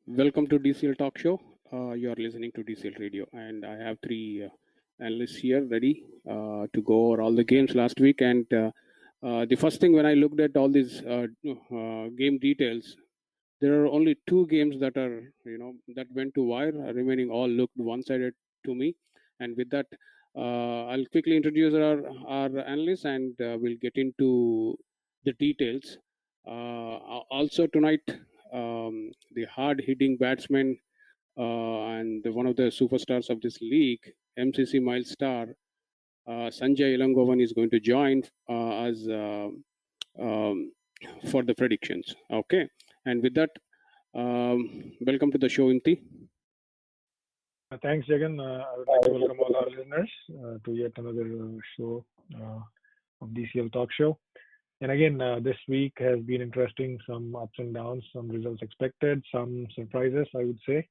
Welcome to DCL TalkShow. You are listening to DCL Radio, and I have three analysts here ready to go over all the games last week. And the first thing, when I looked at all these game details, there are only two games that are that went to wire. Remaining all looked one-sided to me. And with that, I'll quickly introduce our analysts, and we'll get into the details. Also tonight, the hard-hitting batsman and one of the superstars of this league, MCC Mile star Sanjay Elangovan, is going to join us um, for the predictions. Okay, and with that, welcome to the show, Imti. Thanks, Jagan. I would like to welcome all our listeners to yet another show of DCL TalkShow. And again, this week has been interesting. Some ups and downs, some results expected, some surprises, I would say.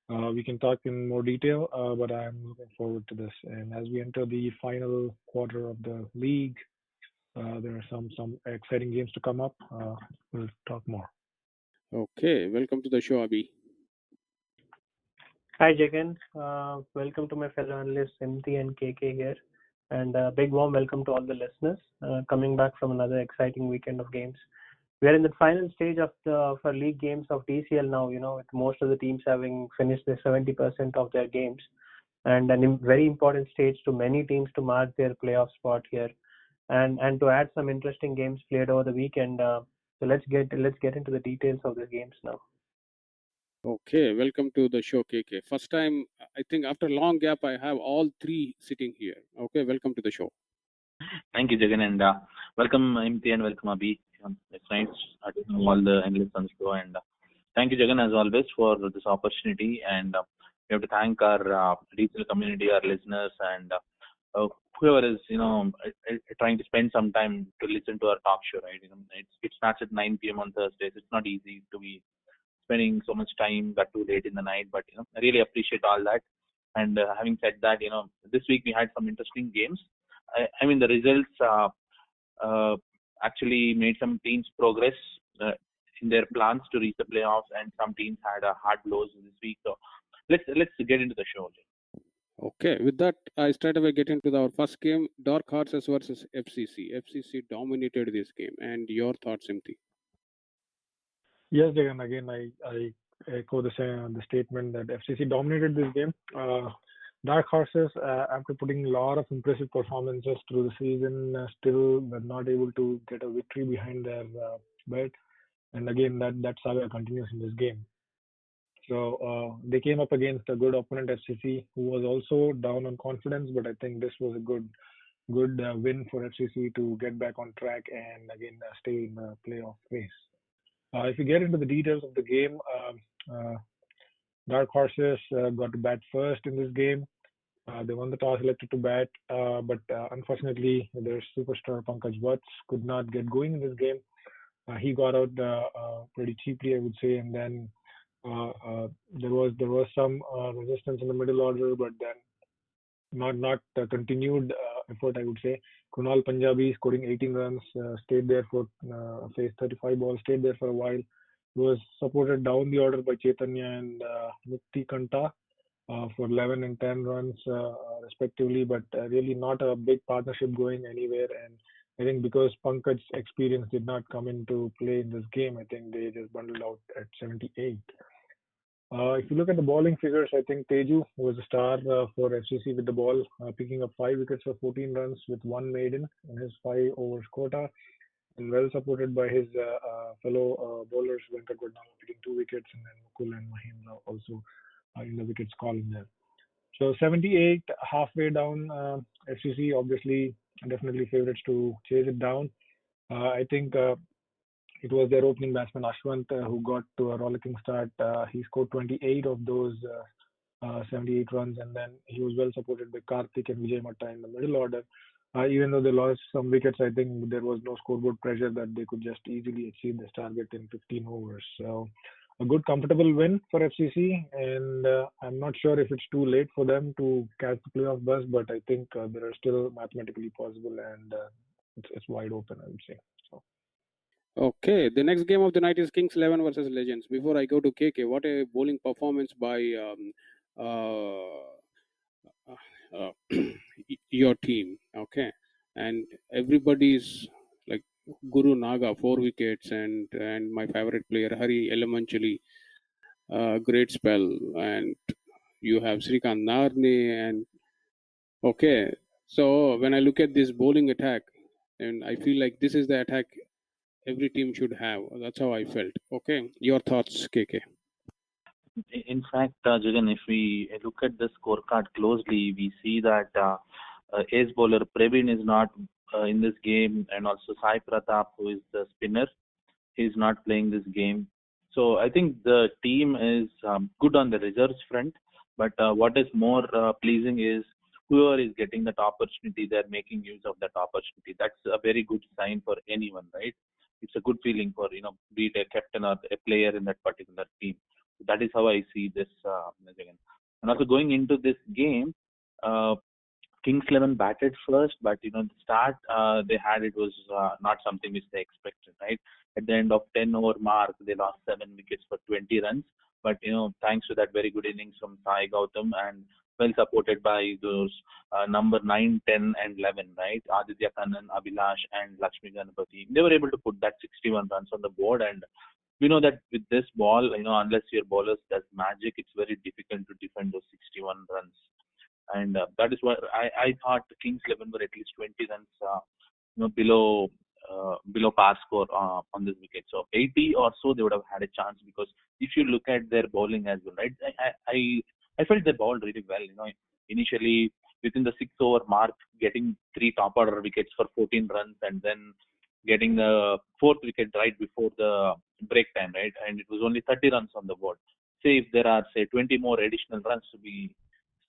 We can talk in more detail, but I'm looking forward to this. And as we enter the final quarter of the league, there are some exciting games to come up. We'll talk more. Okay, welcome to the show, Abhi. Hi, Jagan. Welcome to my fellow analysts, MT and KK here. And a big warm welcome to all the listeners coming back from another exciting weekend of games. We are in the final stage of our league games of DCL now, with most of the teams having finished their 70% of their games. And a very important stage to many teams to mark their playoff spot here. And to add some interesting games played over the weekend. So let's get into the details of the games now. Okay, welcome to the show, KK. First time, I think after a long gap, I have all three sitting here. Okay, welcome to the show. Thank you, Jagan, and welcome MT and welcome Abhi. It's nice to know all the analysts on the show, and thank you, Jagan, as always, for this opportunity. And we have to thank our DCL community, our listeners, and whoever is trying to spend some time to listen to our talk show. Right, it starts at 9 p.m. on Thursdays. It's not easy to be spending so much time that too late in the night, but I really appreciate all that. And having said that, this week we had some interesting games. I mean, the results actually made some teams progress in their plans to reach the playoffs, and some teams had hard blows this week. So let's get into the show. Okay, with that, I straight away get into our first game: Dark Horses versus FCC. FCC dominated this game, and your thoughts, MT? Yes, Jagan. Again, I echo the statement that FCC dominated this game. Dark Horses, after putting a lot of impressive performances through the season, still were not able to get a victory behind their belt. And again, that saga continues in this game. So they came up against a good opponent, FCC, who was also down on confidence. But I think this was a good win for FCC to get back on track and again stay in the playoff race. If you get into the details of the game, Dark Horses got to bat first in this game. They won the toss, elected to bat, but unfortunately, their superstar Pankaj Vats could not get going in this game. He got out pretty cheaply, I would say, and then there was some resistance in the middle order, but then not continued effort, I would say. Kunal Punjabi scoring 18 runs, stayed there for faced 35 balls, stayed there for a while. He was supported down the order by Chaitanya and Mukti Kanta for 11 and 10 runs respectively, but really not a big partnership going anywhere. And I think because Pankaj's experience did not come into play in this game, I think they just bundled out at 78. If you look at the bowling figures, I think Teju was a star for FCC with the ball, picking up 5 wickets for 14 runs with 1 maiden in his 5 overs quota, and well supported by his fellow bowlers, Venkat Gurnala picking 2 wickets, and then Mukul and Mahindra also in the wickets column there. So 78, halfway down, FCC obviously definitely favorites to chase it down. I think it was their opening batsman Ashwant who got to a rollicking start. He scored 28 of those 78 runs, and then he was well supported by Karthik and Vijay Matta in the middle order. Even though they lost some wickets, I think there was no scoreboard pressure that they could just easily achieve this target in 15 overs. So a good, comfortable win for FCC, and I'm not sure if it's too late for them to catch the playoff bus, but I think they are still mathematically possible, and it's wide open, I would say. So. Okay, the next game of the night is Kings 11 versus Legends. Before I go to KK, what a bowling performance by your team. Okay, and everybody's like Guru Naga, 4 wickets, and my favorite player Hari Elementally, great spell, and you have Srikant Narne, and okay. So when I look at this bowling attack, and I feel like this is the attack every team should have. That's how I felt. Okay, your thoughts, KK? In fact, Jagan, if we look at the scorecard closely, we see that ace bowler Praveen is not in this game, and also Sai Pratap, who is the spinner, is not playing this game. So I think the team is good on the reserves front, but what is more pleasing is whoever is getting that opportunity, they're making use of that opportunity. That's a very good sign for anyone, right? It's a good feeling for, be it a captain or a player in that particular team. That is how I see this. And also going into this game, Kings 11 batted first, but the start they had, it was not something which they expected, right? At the end of 10-over mark, they lost 7 wickets for 20 runs. But thanks to that very good innings from Sai Gautam and well supported by those number 9, 10, and 11, right? Aditya Kannan, Abhilash, and Lakshmi Ganapati. They were able to put that 61 runs on the board, and we know that with this ball, unless your bowlers does magic, it's very difficult to defend those 61 runs. And that is why I thought the Kings 11 were at least 20 runs below par score on this wicket. So 80 or so they would have had a chance, because if you look at their bowling as well, right? I felt they bowled really well. Initially within the 6-over mark, getting 3 top order wickets for 14 runs, and then getting the 4th wicket right before the break time, right? And it was only 30 runs on the board. Say if there are 20 more additional runs to be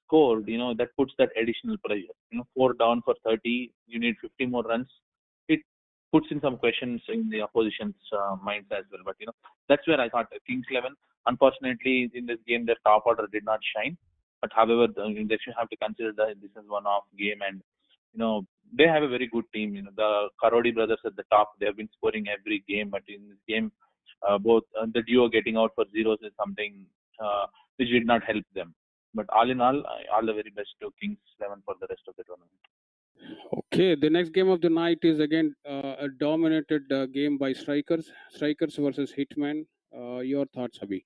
scored, that puts that additional pressure. 4 down for 30, you need 50 more runs. It puts in some questions in the opposition's minds as well. But that's where I thought Kings 11, unfortunately in this game, their top order did not shine. But however, they should have to consider that this is one-off game, and they have a very good team. The Karodi brothers at the top, they have been scoring every game. But in this game, both the duo getting out for zeros is something which did not help them. But all in all the very best to Kings 11 for the rest of the tournament. Okay, the next game of the night is again a dominated game by strikers versus Hitmen. Your thoughts, Abhi?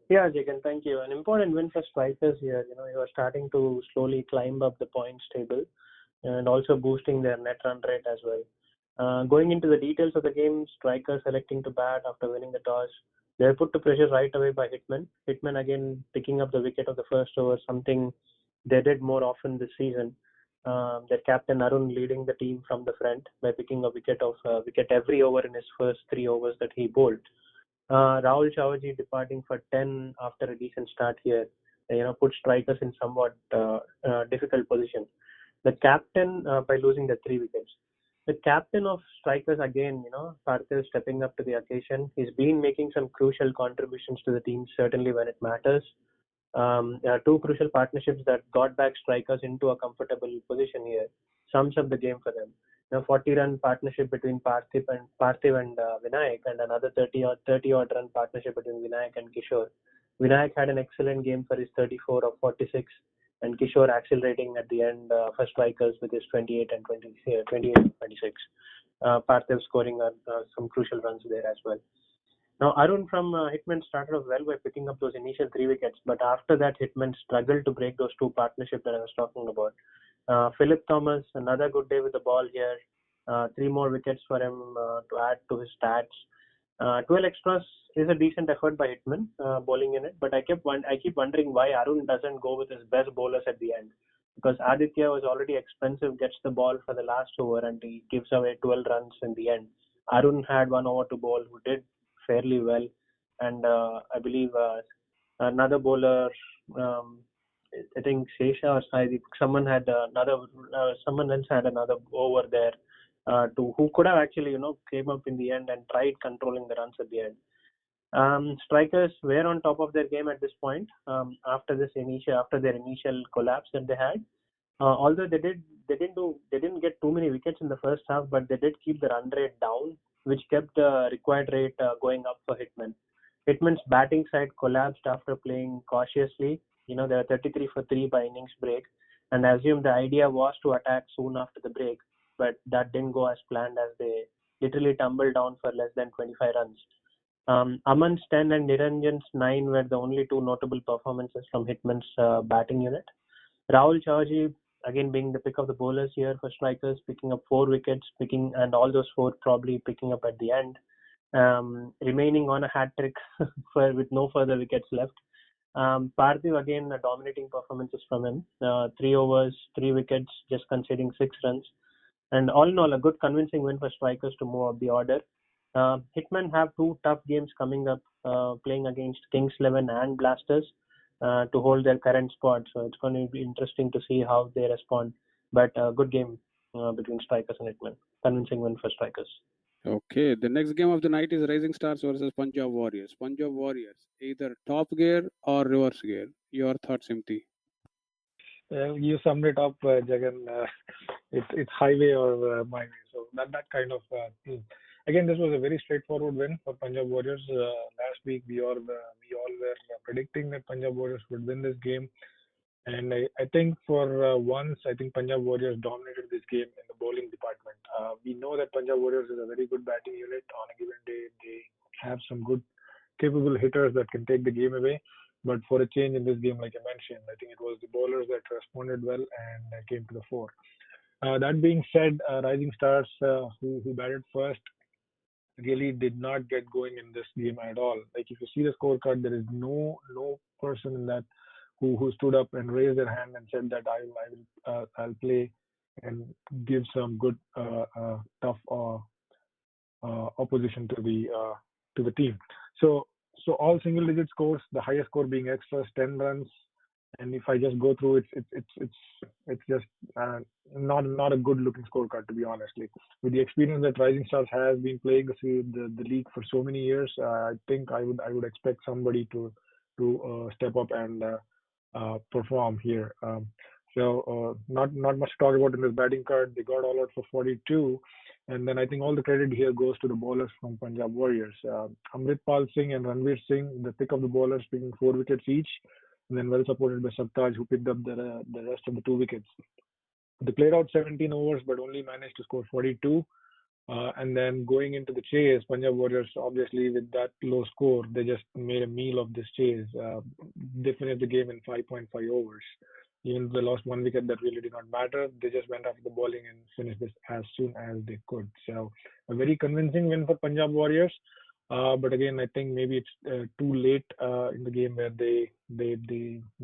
Yeah, Jagan, thank you. An important win for strikers here. You are starting to slowly climb up the points table and also boosting their net run rate as well. Going into the details of the game, strikers selecting to bat after winning the toss. They were put to pressure right away by Hitman. Hitman again picking up the wicket of the first over, something they did more often this season. Their captain Arun leading the team from the front by picking a wicket every over in his first 3 overs that he bowled. Rahul Chavaji departing for 10 after a decent start here, put strikers in somewhat difficult position. The captain by losing the 3 wickets. The captain of strikers again, Parthiv stepping up to the occasion. He's been making some crucial contributions to the team, certainly when it matters. 2 crucial partnerships that got back strikers into a comfortable position here. Sums up the game for them. 40-run partnership between Parthiv and Vinayak, and another 30-odd run partnership between Vinayak and Kishore. Vinayak had an excellent game for his 34 of 46, and Kishore accelerating at the end for strikers with his 28 and 26. Parthiv scoring some crucial runs there as well. Now, Arun from Hitman started off well by picking up those initial 3 wickets, but after that, Hitman struggled to break those 2 partnerships that I was talking about. Philip Thomas, another good day with the ball here. 3 more wickets for him to add to his stats. 12 extras is a decent effort by Hitman bowling in it, but I keep wondering why Arun doesn't go with his best bowlers at the end, because Aditya was already expensive, gets the ball for the last over, and he gives away 12 runs in the end. Arun had 1 over to bowl, who did fairly well, and I believe another bowler, I think Sesha or Sai, someone else had another over there who could have actually came up in the end and tried controlling the runs at the end. Strikers were on top of their game at this point after their initial collapse that they had. Although they didn't get too many wickets in the first half, but they did keep the run rate down which kept the required rate going up for Hitman. Hitman's batting side collapsed after playing cautiously. They were 33 for 3 by innings break, and I assumed the idea was to attack soon after the break, but that didn't go as planned as they literally tumbled down for less than 25 runs. Aman's 10 and Niranjan's 9 were the only two notable performances from Hitman's batting unit. Rahul Chowdhury, again being the pick of the bowlers here for strikers, picking up 4 wickets, and all those 4 probably picking up at the end, remaining on a hat trick with no further wickets left. Parthiv, again, dominating performances from him. 3 overs, 3 wickets, just conceding 6 runs. And all in all, a good convincing win for strikers to move up the order. Hitmen have 2 tough games coming up, playing against Kings 11 and Blasters to hold their current spot. So it's going to be interesting to see how they respond. But a good game between strikers and Hitmen. Convincing win for strikers. Okay, the next game of the night is Rising Stars versus Punjab Warriors. Punjab Warriors, either top gear or reverse gear. Your thoughts, Imti? You summed it up, Jagan. It's highway or my way. So that kind of thing. Again, this was a very straightforward win for Punjab Warriors. Last week, we all were predicting that Punjab Warriors would win this game. And I think for once, I think Punjab Warriors dominated this game in the bowling department. We know that Punjab Warriors is a very good batting unit. On a given day, they have some good, capable hitters that can take the game away. But for a change in this game, like I mentioned, I think it was the bowlers that responded well and came to the fore. That being said, Rising Stars, who batted first, really did not get going in this game at all. Like if you see the scorecard, there is no person in that who stood up and raised their hand and said that I'll play and give some good tough opposition to the team. So all single digit scores, the highest score being extras, 10 runs. And if I just go through it, it's just not a good looking scorecard, to be honest. Like, with the experience that Rising Stars has been playing the league for so many years, I think I would expect somebody to step up and perform here. So not much to talk about in this batting card. They got all out for 42, and then I think all the credit here goes to the bowlers from Punjab Warriors. Amritpal Singh and Ranveer Singh, the pick of the bowlers, picking 4 wickets each, and then well supported by Sartaj, who picked up the rest of the 2 wickets. They played out 17 overs, but only managed to score 42. And then going into the chase, Punjab Warriors, obviously with that low score, they just made a meal of this chase. They finished the game in 5.5 overs. Even though they lost 1 wicket, that really did not matter. They just went after the bowling and finished this as soon as they could. So a very convincing win for Punjab Warriors. But again, I think maybe it's too late in the game where they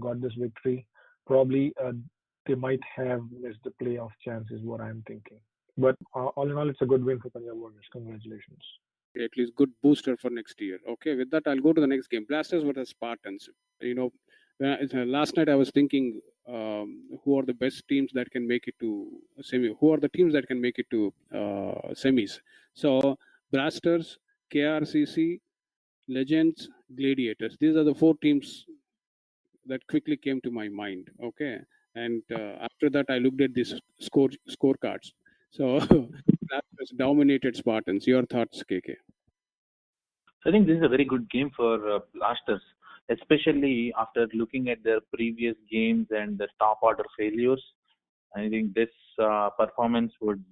got this victory. Probably they might have missed the playoff chance, is what I'm thinking. But all in all, it's a good win for Punjab Warriors. Congratulations. At least good booster for next year. Okay, with that, I'll go to the next game. Blasters versus Spartans. Last night I was thinking, who are the best teams that can make it to semi? Who are the teams that can make it to semis? So Blasters, KRCC, Legends, Gladiators. These are the 4 teams that quickly came to my mind. Okay, and after that I looked at these scorecards. So Blasters dominated Spartans. Your thoughts, KK? I think this is a very good game for Blasters, especially after looking at their previous games and the top order failures. I think this performance would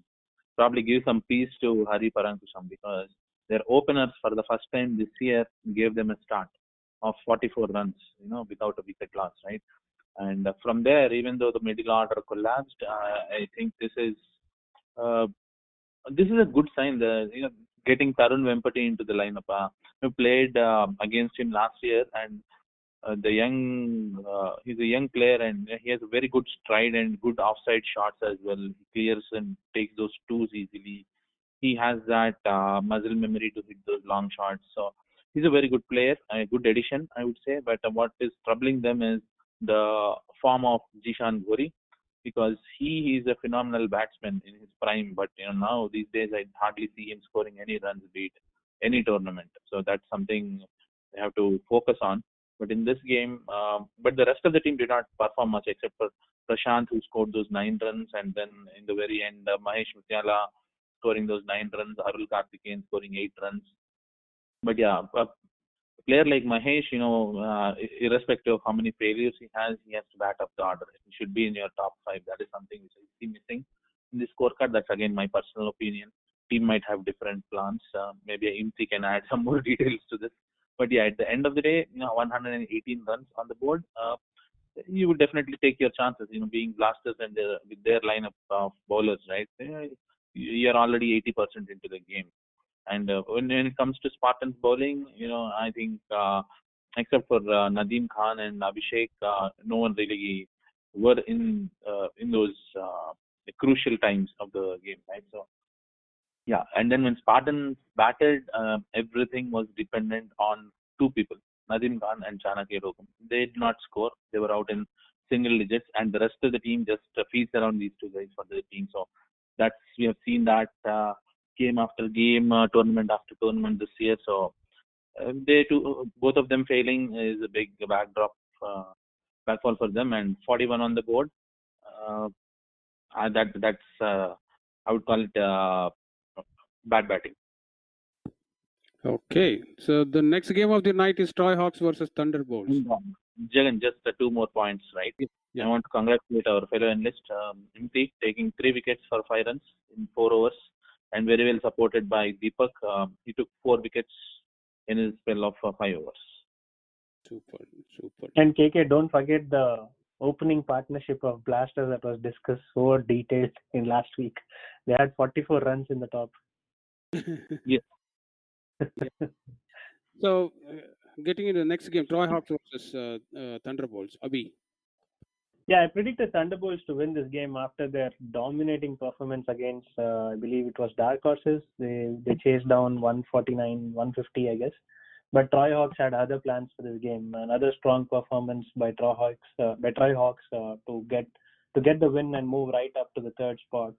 probably give some peace to Hari Parankusam, because their openers for the first time this year gave them a start of 44 runs, without a wicket loss, right? And from there, even though the middle order collapsed, I think this is a good sign. Getting Tarun Vempati into the lineup. We played against him last year, and he's a young player, and he has a very good stride and good offside shots as well. He clears and takes those twos easily. He has that muscle memory to hit those long shots. So he's a very good player, a good addition, I would say. But what is troubling them is the form of Jishan Ghori, because he is a phenomenal batsman in his prime. But now these days I hardly see him scoring any runs beat any tournament. So that's something they have to focus on. But in this game, but the rest of the team did not perform much except for Prashant, who scored those 9 runs, and then in the very end, Mahesh Mutyala scoring those 9 runs, Arul Karthikeyan scoring 8 runs. But yeah, a player like Mahesh, irrespective of how many failures he has to bat up the order. He should be in your top 5. That is something which I see missing in the scorecard. That's again my personal opinion. Team might have different plans. Maybe Imti can add some more details to this. But yeah, at the end of the day, 118 runs on the board. You would definitely take your chances. Being blasters and with their lineup of bowlers, right? You're already 80% into the game. And when it comes to Spartans bowling, I think except for Nadeem Khan and Abhishek, no one really were in those crucial times of the game, right? So yeah, and then when Spartans batted, everything was dependent on 2 people, Nadeem Khan and Chanakya Lokam. They did not score; they were out in single digits, and the rest of the team just feeds around these 2 guys for the team. So we have seen that game after game, tournament after tournament this year. So both of them failing is a big backfall for them, and 41 on the board. That's I would call it bad batting. Okay, so the next game of the night is Troy Hawks versus Thunderbolts. Jagan, just 2 more points, right? Yeah. I want to congratulate our fellow analyst, Imti, taking 3 wickets for 5 runs in 4 overs, and very well supported by Deepak. He took 4 wickets in his spell of 5 overs. Super. And KK, don't forget the opening partnership of Blasters that was discussed so detailed in last week. They had 44 runs in the top. Yes. Yeah. So, getting into the next game, Troy Hawks versus Thunderbolts. Abhi. Yeah, I predicted Thunderbolts to win this game after their dominating performance against, I believe it was Dark Horses. They chased down 149, 150, I guess. But Troy Hawks had other plans for this game. Another strong performance by Troy Hawks to get the win and move right up to the 3rd spot,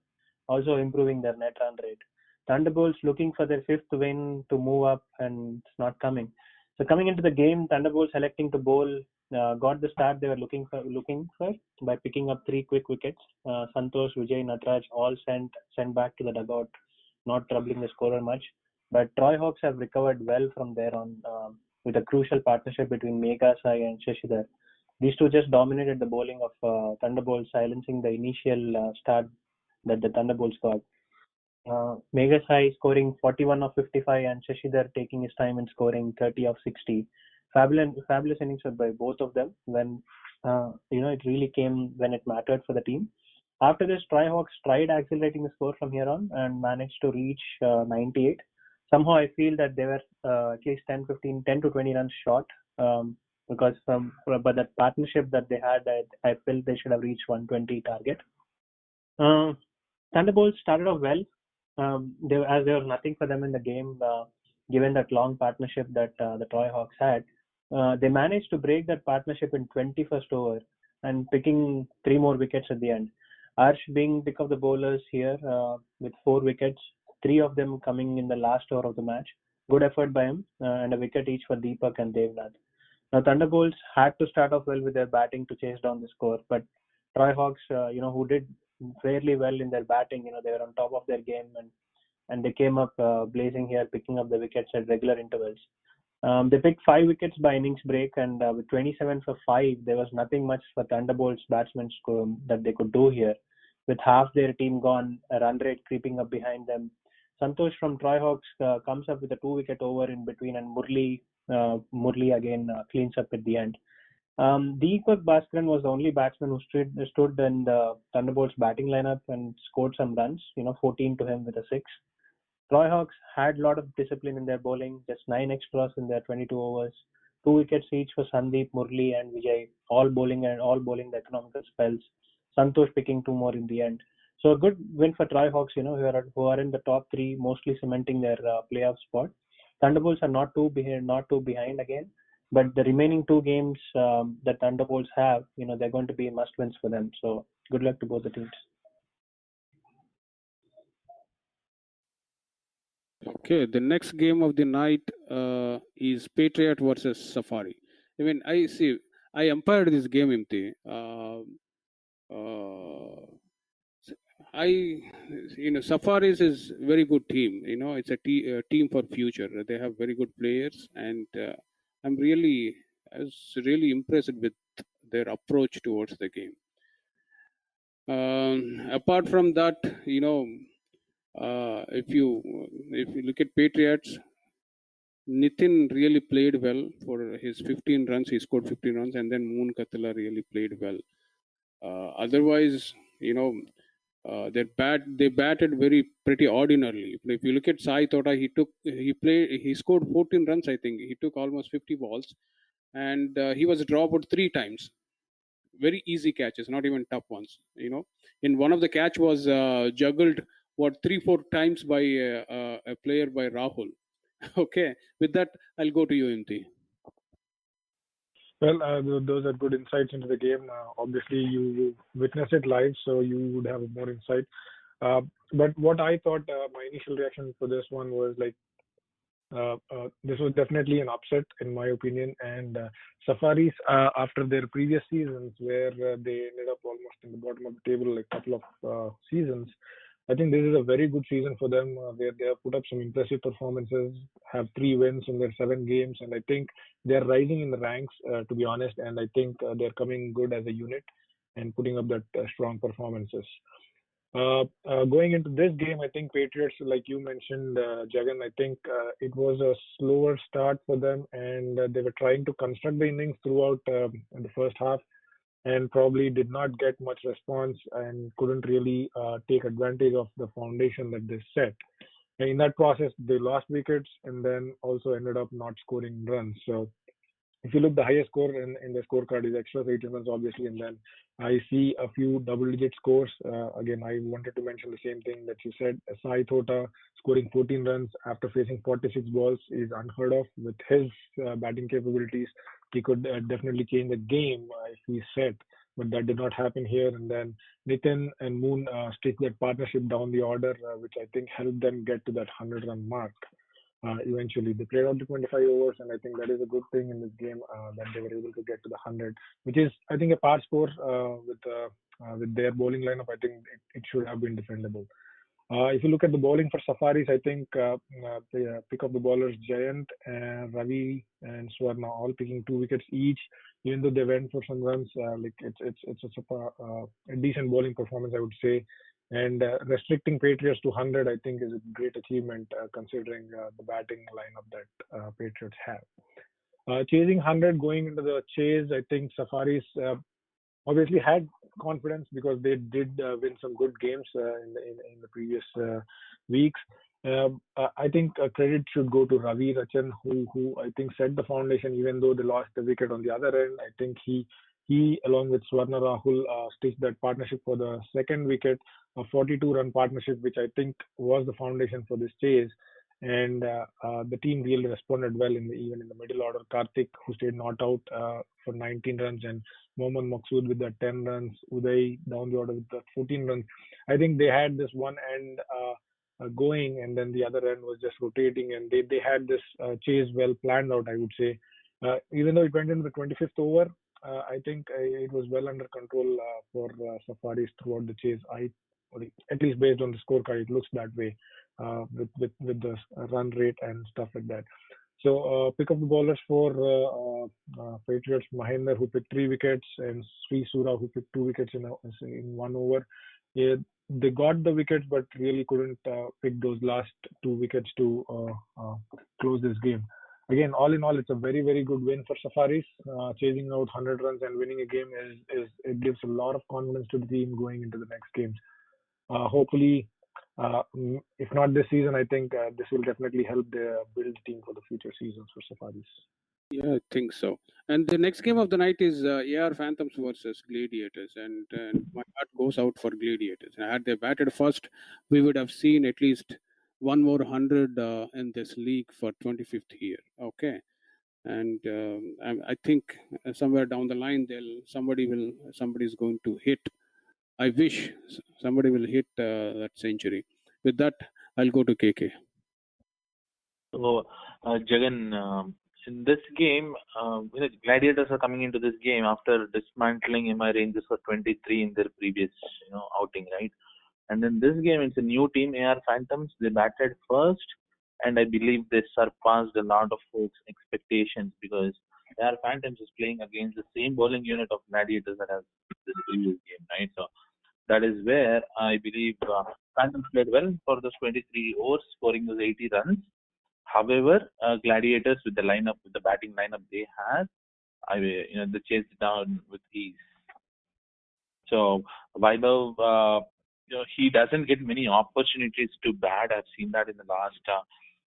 also improving their net run rate. Thunderbolts looking for their 5th win to move up, and it's not coming. So coming into the game, Thunderbolts electing to bowl got the start they were looking for by picking up 3 quick wickets. Santosh, Vijay, Nataraj all sent back to the dugout, not troubling the scorer much. But Troy Hawks have recovered well from there on with a crucial partnership between Megha Sai and Shashidhar. These 2 just dominated the bowling of Thunderbolts, silencing the initial start that the Thunderbolts got. Megha Sai scoring 41 of 55 and Shashidhar taking his time and scoring 30 of 60. Fabulous innings by both of them when it really came when it mattered for the team. After this, Troy Hawks tried accelerating the score from here on and managed to reach 98. Somehow I feel that they were at least 10 to 20 runs short because but that partnership that they had, I felt they should have reached 120 target. Thunderbolts started off well. There was nothing for them in the game, given that long partnership that the Troy Hawks had. They managed to break that partnership in 21st over and picking 3 more wickets at the end. Arsh being pick of the bowlers here with 4 wickets, 3 of them coming in the last over of the match. Good effort by him and a wicket each for Deepak and Devnath. Now Thunderbolts had to start off well with their batting to chase down the score, but Troy Hawks, who did fairly well in their batting, they were on top of their game and they came up blazing here, picking up the wickets at regular intervals. They picked 5 wickets by innings break, and with 27 for 5, there was nothing much for Thunderbolts batsmen that they could do here. With half their team gone, a run rate creeping up behind them. Santosh from Troy Hawks comes up with a 2-wicket over in between, and Murli again cleans up at the end. Deepak Bhaskaran was the only batsman who stood in the Thunderbolts batting lineup and scored some runs, 14 to him with a 6. Troy Hawks had a lot of discipline in their bowling, just 9 extras in their 22 overs, 2 wickets each for Sandeep, Murli and Vijay, all bowling the economical spells. Santosh picking 2 more in the end. So a good win for Troy Hawks, who are in the top 3, mostly cementing their playoff spot. Thunderbolts are not too behind again, but the remaining 2 games that Thunderbolts have, they're going to be must-wins for them. So good luck to both the teams. Okay, the next game of the night is Patriot versus Safari. I mean, I umpired this game, Imti. Safaris is very good team. It's a team for future. They have very good players, and I was really impressed with their approach towards the game. Apart from that, if you look at Patriots, Nitin really played well for his 15 runs. He scored 15 runs, and then Moon Katala really played well. Otherwise, they batted pretty ordinarily. If you look at Sai Tota, he scored 14 runs. I think he took almost 50 balls, and he was dropped out 3 times. Very easy catches, not even tough ones. In one of the catch was juggled 3-4 times by a player by Rahul. Okay, with that I'll go to you, Imti. Well, those are good insights into the game. Obviously, you witnessed it live, so you would have more insight. But what I thought, my initial reaction for this one was like, this was definitely an upset in my opinion. And Safaris, after their previous seasons where they ended up almost in the bottom of the table like a couple of seasons, I think this is a very good season for them where they have put up some impressive performances, have 3 wins in their 7 games, and I think they're rising in the ranks, to be honest. And I think they're coming good as a unit and putting up that strong performances. Going into this game, I think Patriots, like you mentioned, Jagan, I think it was a slower start for them, and they were trying to construct the innings throughout in the first half, and probably did not get much response and couldn't really take advantage of the foundation that they set. And in that process, they lost wickets and then also ended up not scoring runs. So if you look, the highest score in the scorecard is extra 18 runs, obviously, and then I see a few double-digit scores. Again, I wanted to mention the same thing that you said. Sai Tota scoring 14 runs after facing 46 balls is unheard of. With his batting capabilities, he could definitely change the game if he's set, but that did not happen here. And then Nitin and Moon stitched that partnership down the order, which I think helped them get to that 100-run mark. Eventually, they played out to 25 overs, and I think that is a good thing in this game that they were able to get to the 100, which is, I think, a par score with their bowling lineup. I think it should have been defendable. If you look at the bowling for Safaris, I think the pick of the bowlers, Jayant, Ravi, and Swarna, all picking 2 wickets each. Even though they went for some runs, it's a decent bowling performance, I would say. And restricting Patriots to 100, I think, is a great achievement considering the batting lineup that Patriots have. Chasing 100, going into the chase, I think Safaris obviously had confidence because they did win some good games in the previous weeks. I think credit should go to Ravi Rachan, who I think set the foundation, even though they lost the wicket on the other end. I think he along with Swarna Rahul stitched that partnership for the second wicket, a 42-run partnership, which I think was the foundation for this chase. And the team really responded well even in the middle order. Karthik, who stayed not out for 19 runs, and Mohammad Maqsood with that 10 runs, Uday down the order with that 14 runs. I think they had this one end going, and then the other end was just rotating, and they had this chase well planned out, I would say. Even though it went into the 25th over, I think it was well under control for Safaris throughout the chase. At least based on the scorecard, it looks that way with the run rate and stuff like that. So pick up the bowlers for Patriots, Mahendra, who picked 3 wickets, and Sri Sura, who picked 2 wickets in 1 over. Yeah, they got the wickets, but really couldn't pick those last 2 wickets to close this game. Again, all in all, it's a very, very good win for Safaris. Chasing out 100 runs and winning a game it gives a lot of confidence to the team going into the next games. Hopefully, if not this season, I think this will definitely help build the team for the future seasons for Safaris. Yeah, I think so. And the next game of the night is AR Phantoms versus Gladiators, and my heart goes out for Gladiators. Had they batted first, we would have seen at least one more 100 in this league for 25th year. Okay, and I think somewhere down the line, somebody's going to hit. I wish somebody will hit that century. With that, I'll go to KK. So, Jagan, in this game, Gladiators are coming into this game after dismantling MI Rangers for 23 in their previous outing, right? And in this game, it's a new team, AR Phantoms. They batted first, and I believe they surpassed a lot of folks' expectations because AR Phantoms is playing against the same bowling unit of Gladiators that has this previous game, right? So that is where I believe Phantoms played well for those 23 overs, scoring those 80 runs. However, Gladiators with the batting lineup they had, they chased it down with ease. So Vaibhav, he doesn't get many opportunities to bat. I've seen that in the last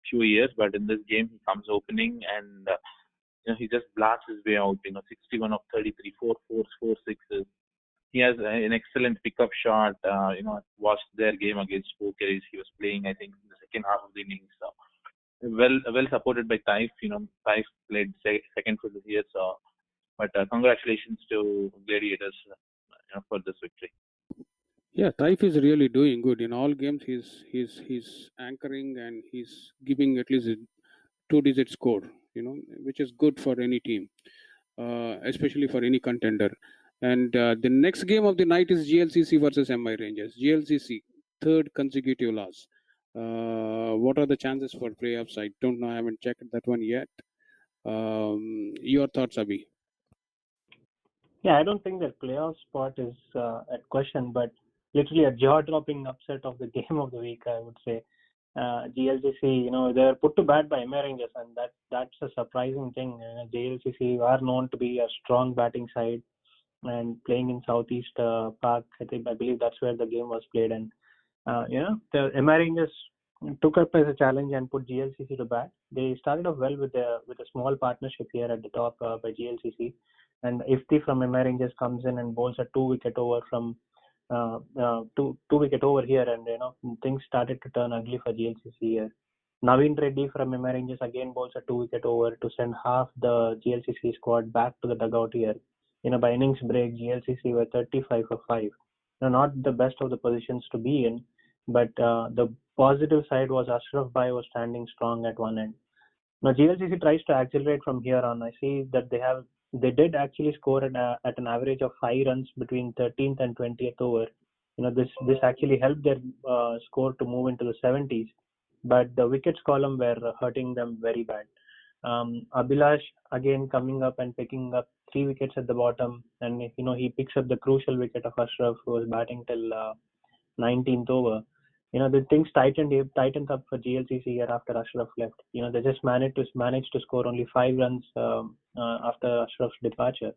few years, but in this game he comes opening and he just blasts his way out. 61 of 33, 4 4s, 4 sixes. He has an excellent pickup shot. Watched their game against Sunkari. He was playing, I think, in the second half of the innings. So well supported by Taif. Taif played second for this year. So, but congratulations to Gladiators for this victory. Yeah, Taif is really doing good in all games. He's anchoring and he's giving at least a 2-digit score. Which is good for any team, especially for any contender. And the next game of the night is GLCC versus MI Rangers. GLCC, third consecutive loss. What are the chances for playoffs? I don't know. I haven't checked that one yet. Your thoughts, Abhi? Yeah, I don't think that playoff spot is at question, but literally a jaw-dropping upset of the game of the week, I would say. GLCC, they were put to bat by MI Rangers, and that's a surprising thing. GLCC are known to be a strong batting side, and playing in Southeast Park, I believe that's where the game was played, and the MI Rangers took up as a challenge and put GLCC to bat. They started off well with a small partnership here at the top by GLCC, and Ifti from MI Rangers comes in and bowls a 2-wicket over from two-wicket over here, and things started to turn ugly for GLCC here. Naveen Reddy from MI Rangers again bowls a 2-wicket over to send half the GLCC squad back to the dugout here. By innings break, GLCC were 35 for 5. Not the best of the positions to be in, but the positive side was Ashraf Bhai was standing strong at one end. Now GLCC tries to accelerate from here on. I see that they did actually score at an average of 5 runs between 13th and 20th over. This actually helped their score to move into the 70s, but the wickets column were hurting them very bad. Abhilash again coming up and picking up 3 wickets at the bottom, and he picks up the crucial wicket of Ashraf, who was batting till 19th over. The things tightened up for GLCC here after Ashraf left. They just managed to score only 5 runs after Ashraf's departure,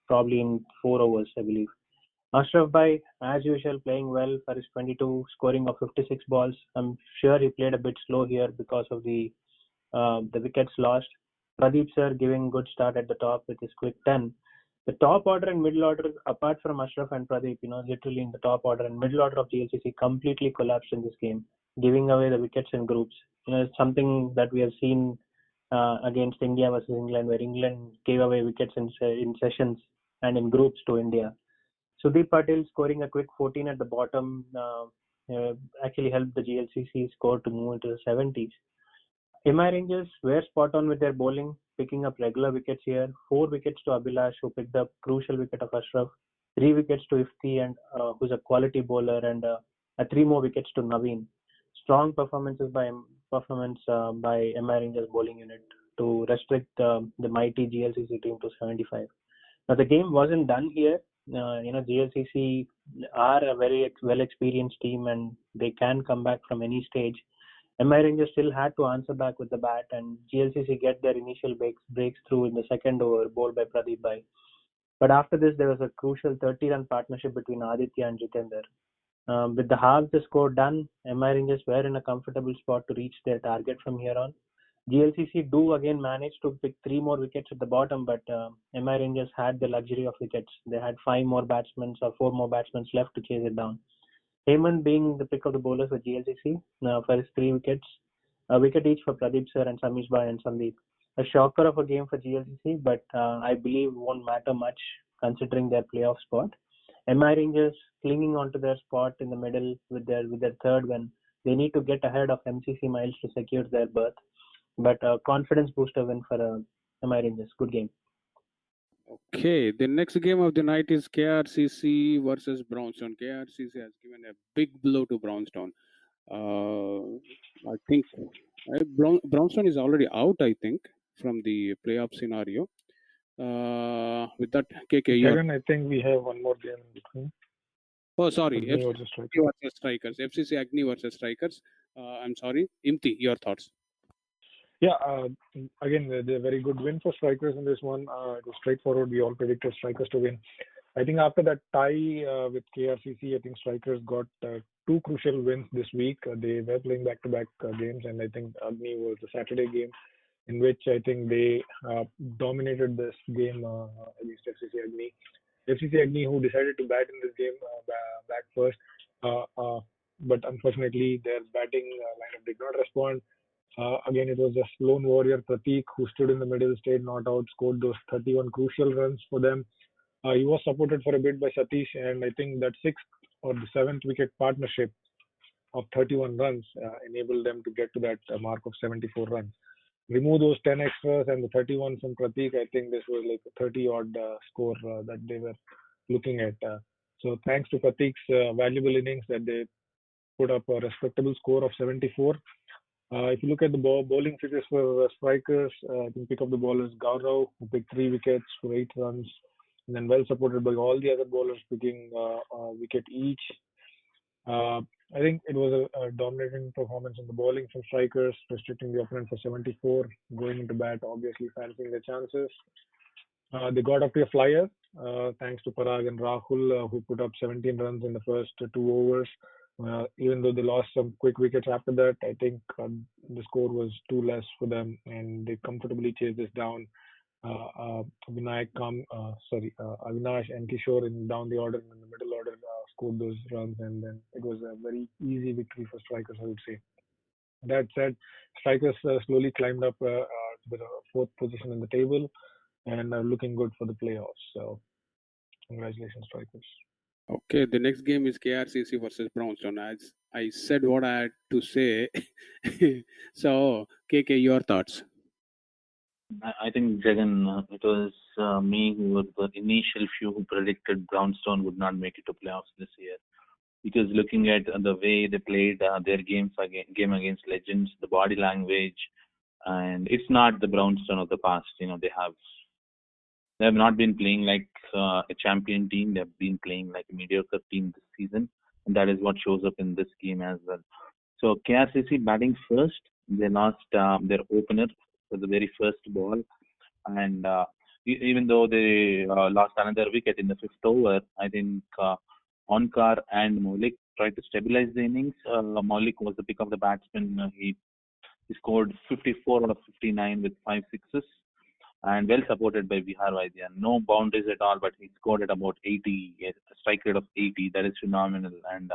probably in 4 overs, I believe. Ashraf Bhai, as usual, playing well for his 22, scoring of 56 balls. I'm sure he played a bit slow here because of the wickets lost. Pradeep sir giving good start at the top with his quick 10. The top order and middle order, apart from Ashraf and Pradeep, literally in the top order and middle order of GLCC completely collapsed in this game, giving away the wickets in groups. It's something that we have seen against India versus England, where England gave away wickets in sessions and in groups to India. Sudeep Patil scoring a quick 14 at the bottom actually helped the GLCC score to move into the 70s. MI Rangers were spot on with their bowling, picking up regular wickets here. 4 wickets to Abhilash, who picked up crucial wicket of Ashraf. 3 wickets to Ifti, and who's a quality bowler, and 3 more wickets to Naveen. Strong performances by MI Rangers bowling unit to restrict the mighty GLCC team to 75. Now the game wasn't done here. GLCC are a very well experienced team, and they can come back from any stage. MI Rangers still had to answer back with the bat, and GLCC get their initial breakthrough in the second over, bowled by Pradeep Bhai. But after this, there was a crucial 30-run partnership between Aditya and Jitender. With the half the score done, MI Rangers were in a comfortable spot to reach their target from here on. GLCC do again manage to pick 3 more wickets at the bottom, but MI Rangers had the luxury of wickets. They had 4 more batsmen left to chase it down. Hemant being the pick of the bowlers for GLCC for his 3 wickets, a wicket each for Pradeep sir and Samish Bhai and Sandeep. A shocker of a game for GLCC, but I believe won't matter much considering their playoff spot. MI Rangers clinging onto their spot in the middle with their third win. They need to get ahead of MCC Miles to secure their berth. But confidence booster win for MI Rangers. Good game. Okay, the next game of the night is KRCC versus Brownstone. KRCC has given a big blow to Brownstone. I think Brownstone is already out, I think, from the playoff scenario. With that, KK, Jagan, I think we have one more game in between. Oh, sorry. Agni FCC versus Strikers. versus Strikers. FCC Agni versus Strikers. I'm sorry. Imti, your thoughts? Yeah, again, the very good win for Strikers in this one. It was straightforward. We all predicted Strikers to win. I think after that tie with KRCC, I think Strikers got two crucial wins this week. They were playing back-to-back games, and I think Agni was the Saturday game in which I think they dominated this game against FCC Agni. FCC Agni, who decided to bat in this game, back first, but unfortunately their batting lineup did not respond. Again, it was just lone warrior Prateek who stood in the middle, stayed not out, scored those 31 crucial runs for them. He was supported for a bit by Satish, and I think that sixth or the seventh wicket partnership of 31 runs enabled them to get to that mark of 74 runs. Remove those 10 extras and the 31 from Prateek, I think this was like a 30-odd score that they were looking at. So thanks to Prateek's valuable innings that they put up a respectable score of 74. If you look at the bowling figures for Strikers, I think pick up the bowlers Gaurav, who picked 3 wickets for 8 runs, and then well supported by all the other bowlers picking a wicket each. I think it was a dominating performance in the bowling from Strikers, restricting the opponent for 74, going into bat, obviously fancying their chances. They got up to a flyer, thanks to Parag and Rahul, who put up 17 runs in the first 2 overs. Even though they lost some quick wickets after that, I think the score was 2 less for them, and they comfortably chased this down. Avinash and Kishore down the order, in the middle order, scored those runs, and then it was a very easy victory for Strikers, I would say. That said, Strikers slowly climbed up to the 4th position in the table and are looking good for the playoffs. So, congratulations, Strikers. Okay, the next game is KRCC versus Brownstone. As I said what I had to say. So, KK, your thoughts? I think, Jagan, it was me who was the initial few who predicted Brownstone would not make it to playoffs this year. Because looking at the way they played their game against Legends, the body language, and it's not the Brownstone of the past. You know, they have not been playing like a champion team. They've been playing like a mediocre team this season, and that is what shows up in this game as well. So KRCC batting first, they lost their opener for the very first ball, and even though they lost another wicket in the 5th over, I think Onkar and Maulik tried to stabilize the innings. Maulik was the pick of the batsman. He scored 54 out of 59 with 5 sixes, and well supported by Vihar Vaidya. No boundaries at all, but he scored at about 80, a strike rate of 80. That is phenomenal. And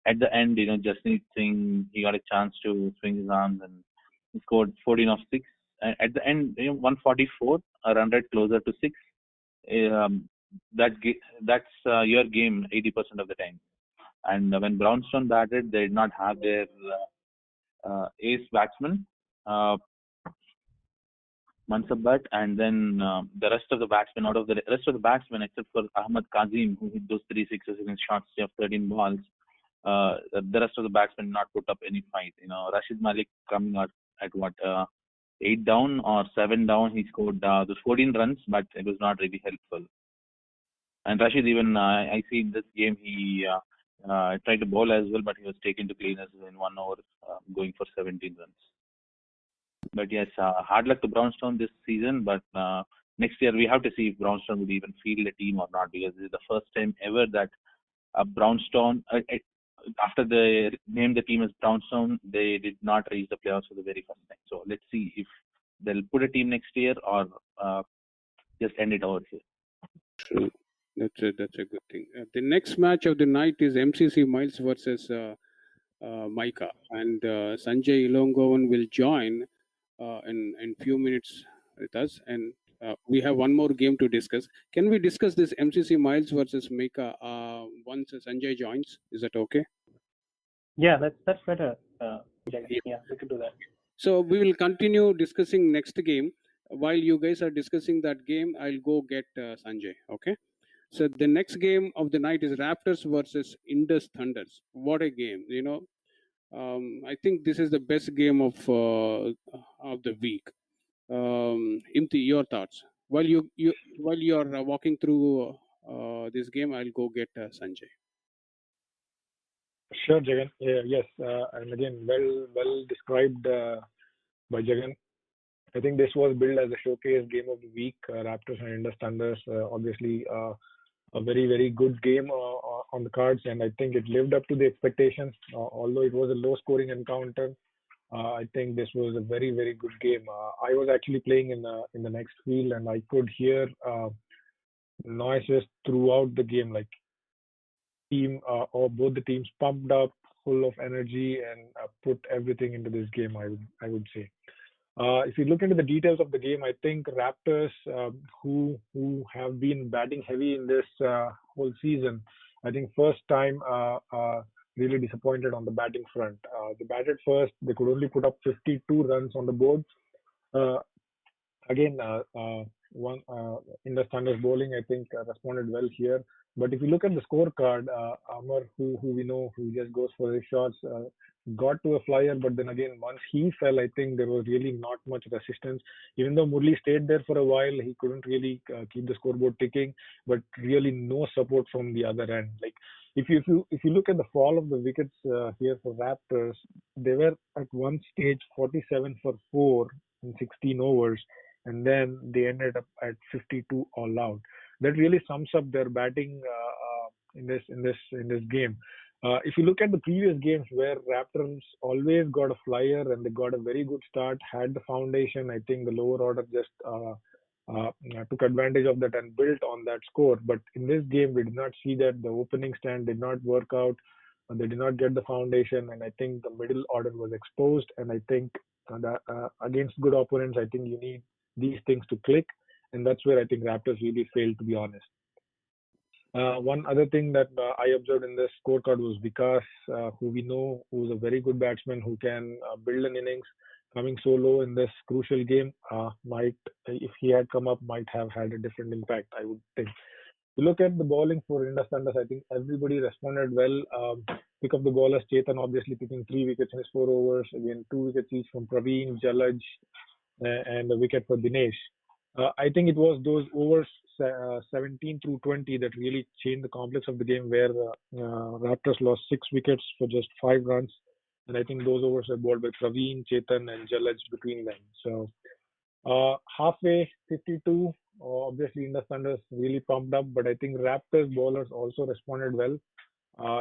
at the end, Jasneet Singh, he got a chance to swing his arms, and he scored 14 of 6. And at the end, 144, a run rate closer to 6. That's your game 80% of the time. And when Brownstone batted, they did not have their ace batsman, Mansabbat, and then the rest of the batsmen, except for Ahmad Kazim, who hit those 3 sixes in short stay of 13 balls, the rest of the batsmen not put up any fight. Rashid Malik coming out at 8 down or 7 down, he scored those 14 runs, but it was not really helpful. And Rashid, even I see in this game, he tried to bowl as well, but he was taken to cleaners in 1 over, going for 17 runs. But yes, hard luck to Brownstone this season. But next year we have to see if Brownstone would even field a team or not, because this is the first time ever that Brownstone, after they named the team as Brownstone, they did not reach the playoffs for the very first time. So let's see if they'll put a team next year or just end it over here. True. That's a good thing. The next match of the night is MCC Miles versus Micah, and Sanjay Elangovan will join in few minutes with us, and we have one more game to discuss. Can we discuss this MCC Miles versus Micah once Sanjay joins? Is that okay? Yeah, that's better. Yeah, we could do that. So we will continue discussing next game. while you guys are discussing that game, I'll go get Sanjay. Okay. So the next game of the night is Raptors versus Indus Thunders. What a game! I think this is the best game of the week. Imti, your thoughts? While you are walking through this game, I'll go get Sanjay. Sure, Jagan. Yes, and again, well described by Jagan. I think this was billed as a showcase game of the week. Raptors and Indus Thunders, obviously a very good game on the cards, and I think it lived up to the expectations. Although it was a low-scoring encounter, I think this was a very good game. I was actually playing in the next field, and I could hear noises throughout the game, like team or both the teams pumped up, full of energy, and put everything into this game. I would say. If you look into the details of the game, I think Raptors, who have been batting heavy in this whole season, I think first time really disappointed on the batting front. They batted first; they could only put up 52 runs on the board. Uh, Again, one Indus Thunder's bowling, I think, responded well here. But if you look at the scorecard, Amar, who we know, who just goes for his shots, got to a flyer. But then again, once he fell, I think there was really not much resistance. Even though Murli stayed there for a while, he couldn't really keep the scoreboard ticking. But really, no support from the other end. Like if you look at the fall of the wickets here for Raptors, they were at one stage 47 for 4 in 16 overs, and then they ended up at 52 all out. That really sums up their batting in this game. If you look at the previous games where Raptors always got a flyer and they got a very good start, had the foundation, I think the lower order just took advantage of that and built on that score. But in this game, we did not see that. The opening stand did not work out. They did not get the foundation, and I think the middle order was exposed. And I think that against good opponents, I think you need these things to click, and that's where I think Raptors really failed, to be honest. One other thing that I observed in this scorecard was Vikas, who we know who's a very good batsman who can build an innings. Coming so low in this crucial game might, if he had come up, might have had a different impact, I would think. You look at the bowling for Indus Thunders, I think everybody responded well. Pick up the bowlers, Chetan obviously picking 3 wickets in his 4 overs. Again, 2 wickets each from Praveen, Jalaj, and a wicket for Dinesh. I think it was those overs 17 through 20 that really changed the complex of the game, where Raptors lost 6 wickets for just 5 runs. And I think those overs were bowled by Praveen, Chetan, and Jalaj between them. So halfway 52, obviously Indus Thunders really pumped up, but I think Raptors bowlers also responded well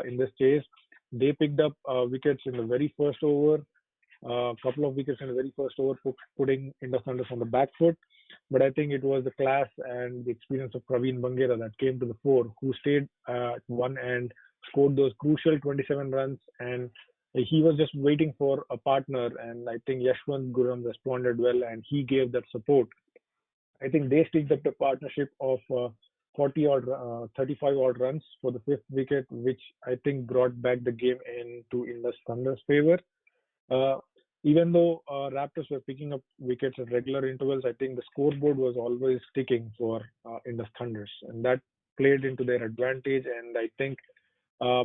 in this chase. They picked up wickets in the very first over, a couple of wickets in the very first over, putting Indus Thunders on the back foot. But I think it was the class and the experience of Praveen Bangera that came to the fore, who stayed at one end, scored those crucial 27 runs, and he was just waiting for a partner. And I think Yashwant Guram responded well, and he gave that support. I think they sticked up the partnership of 40 odd, 35 odd runs for the 5th wicket, which I think brought back the game into Indus Thunder's favor. Even though Raptors were picking up wickets at regular intervals, I think the scoreboard was always ticking for Indus Thunders, and that played into their advantage. And I think I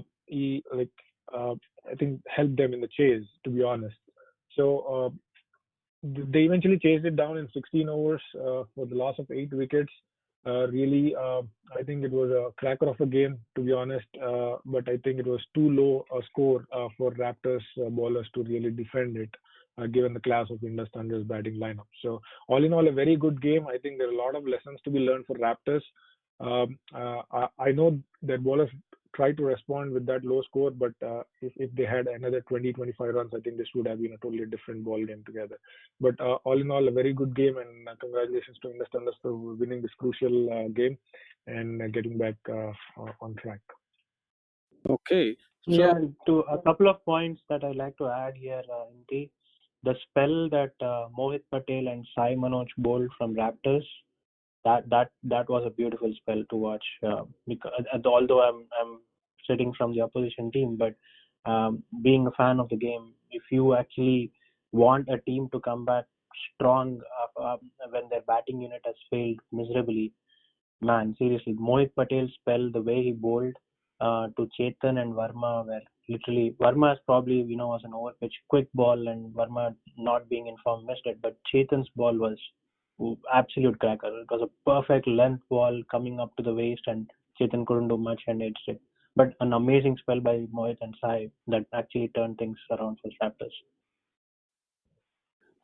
think helped them in the chase, to be honest. So they eventually chased it down in 16 overs for the loss of 8 wickets. Really, I think it was a cracker of a game, to be honest. But I think it was too low a score for Raptors bowlers to really defend it, given the class of Indus Thunder's batting lineup. So all in all, a very good game. I think there are a lot of lessons to be learned for Raptors. I know that bowlers try to respond with that low score, but if they had another 20-25 runs, I think this would have been a totally different ball game together. But all in all, a very good game, and congratulations to Indus Thunders for winning this crucial game and getting back on track. Okay. So, yeah, to a couple of points that I'd like to add here, Inti. The spell that Mohit Patel and Sai Manoj bowled from Raptors, that was a beautiful spell to watch. Because although I'm sitting from the opposition team, but being a fan of the game, if you actually want a team to come back strong when their batting unit has failed miserably. Man, seriously, Mohit Patel's spell, the way he bowled to Chetan and Verma, were literally Verma's probably was an overpitch quick ball, and Verma not being informed missed it. But Chetan's ball was absolute cracker. It was a perfect length ball coming up to the waist, and Chetan couldn't do much and edged it. But an amazing spell by Mohit and Sai that actually turned things around for Raptors.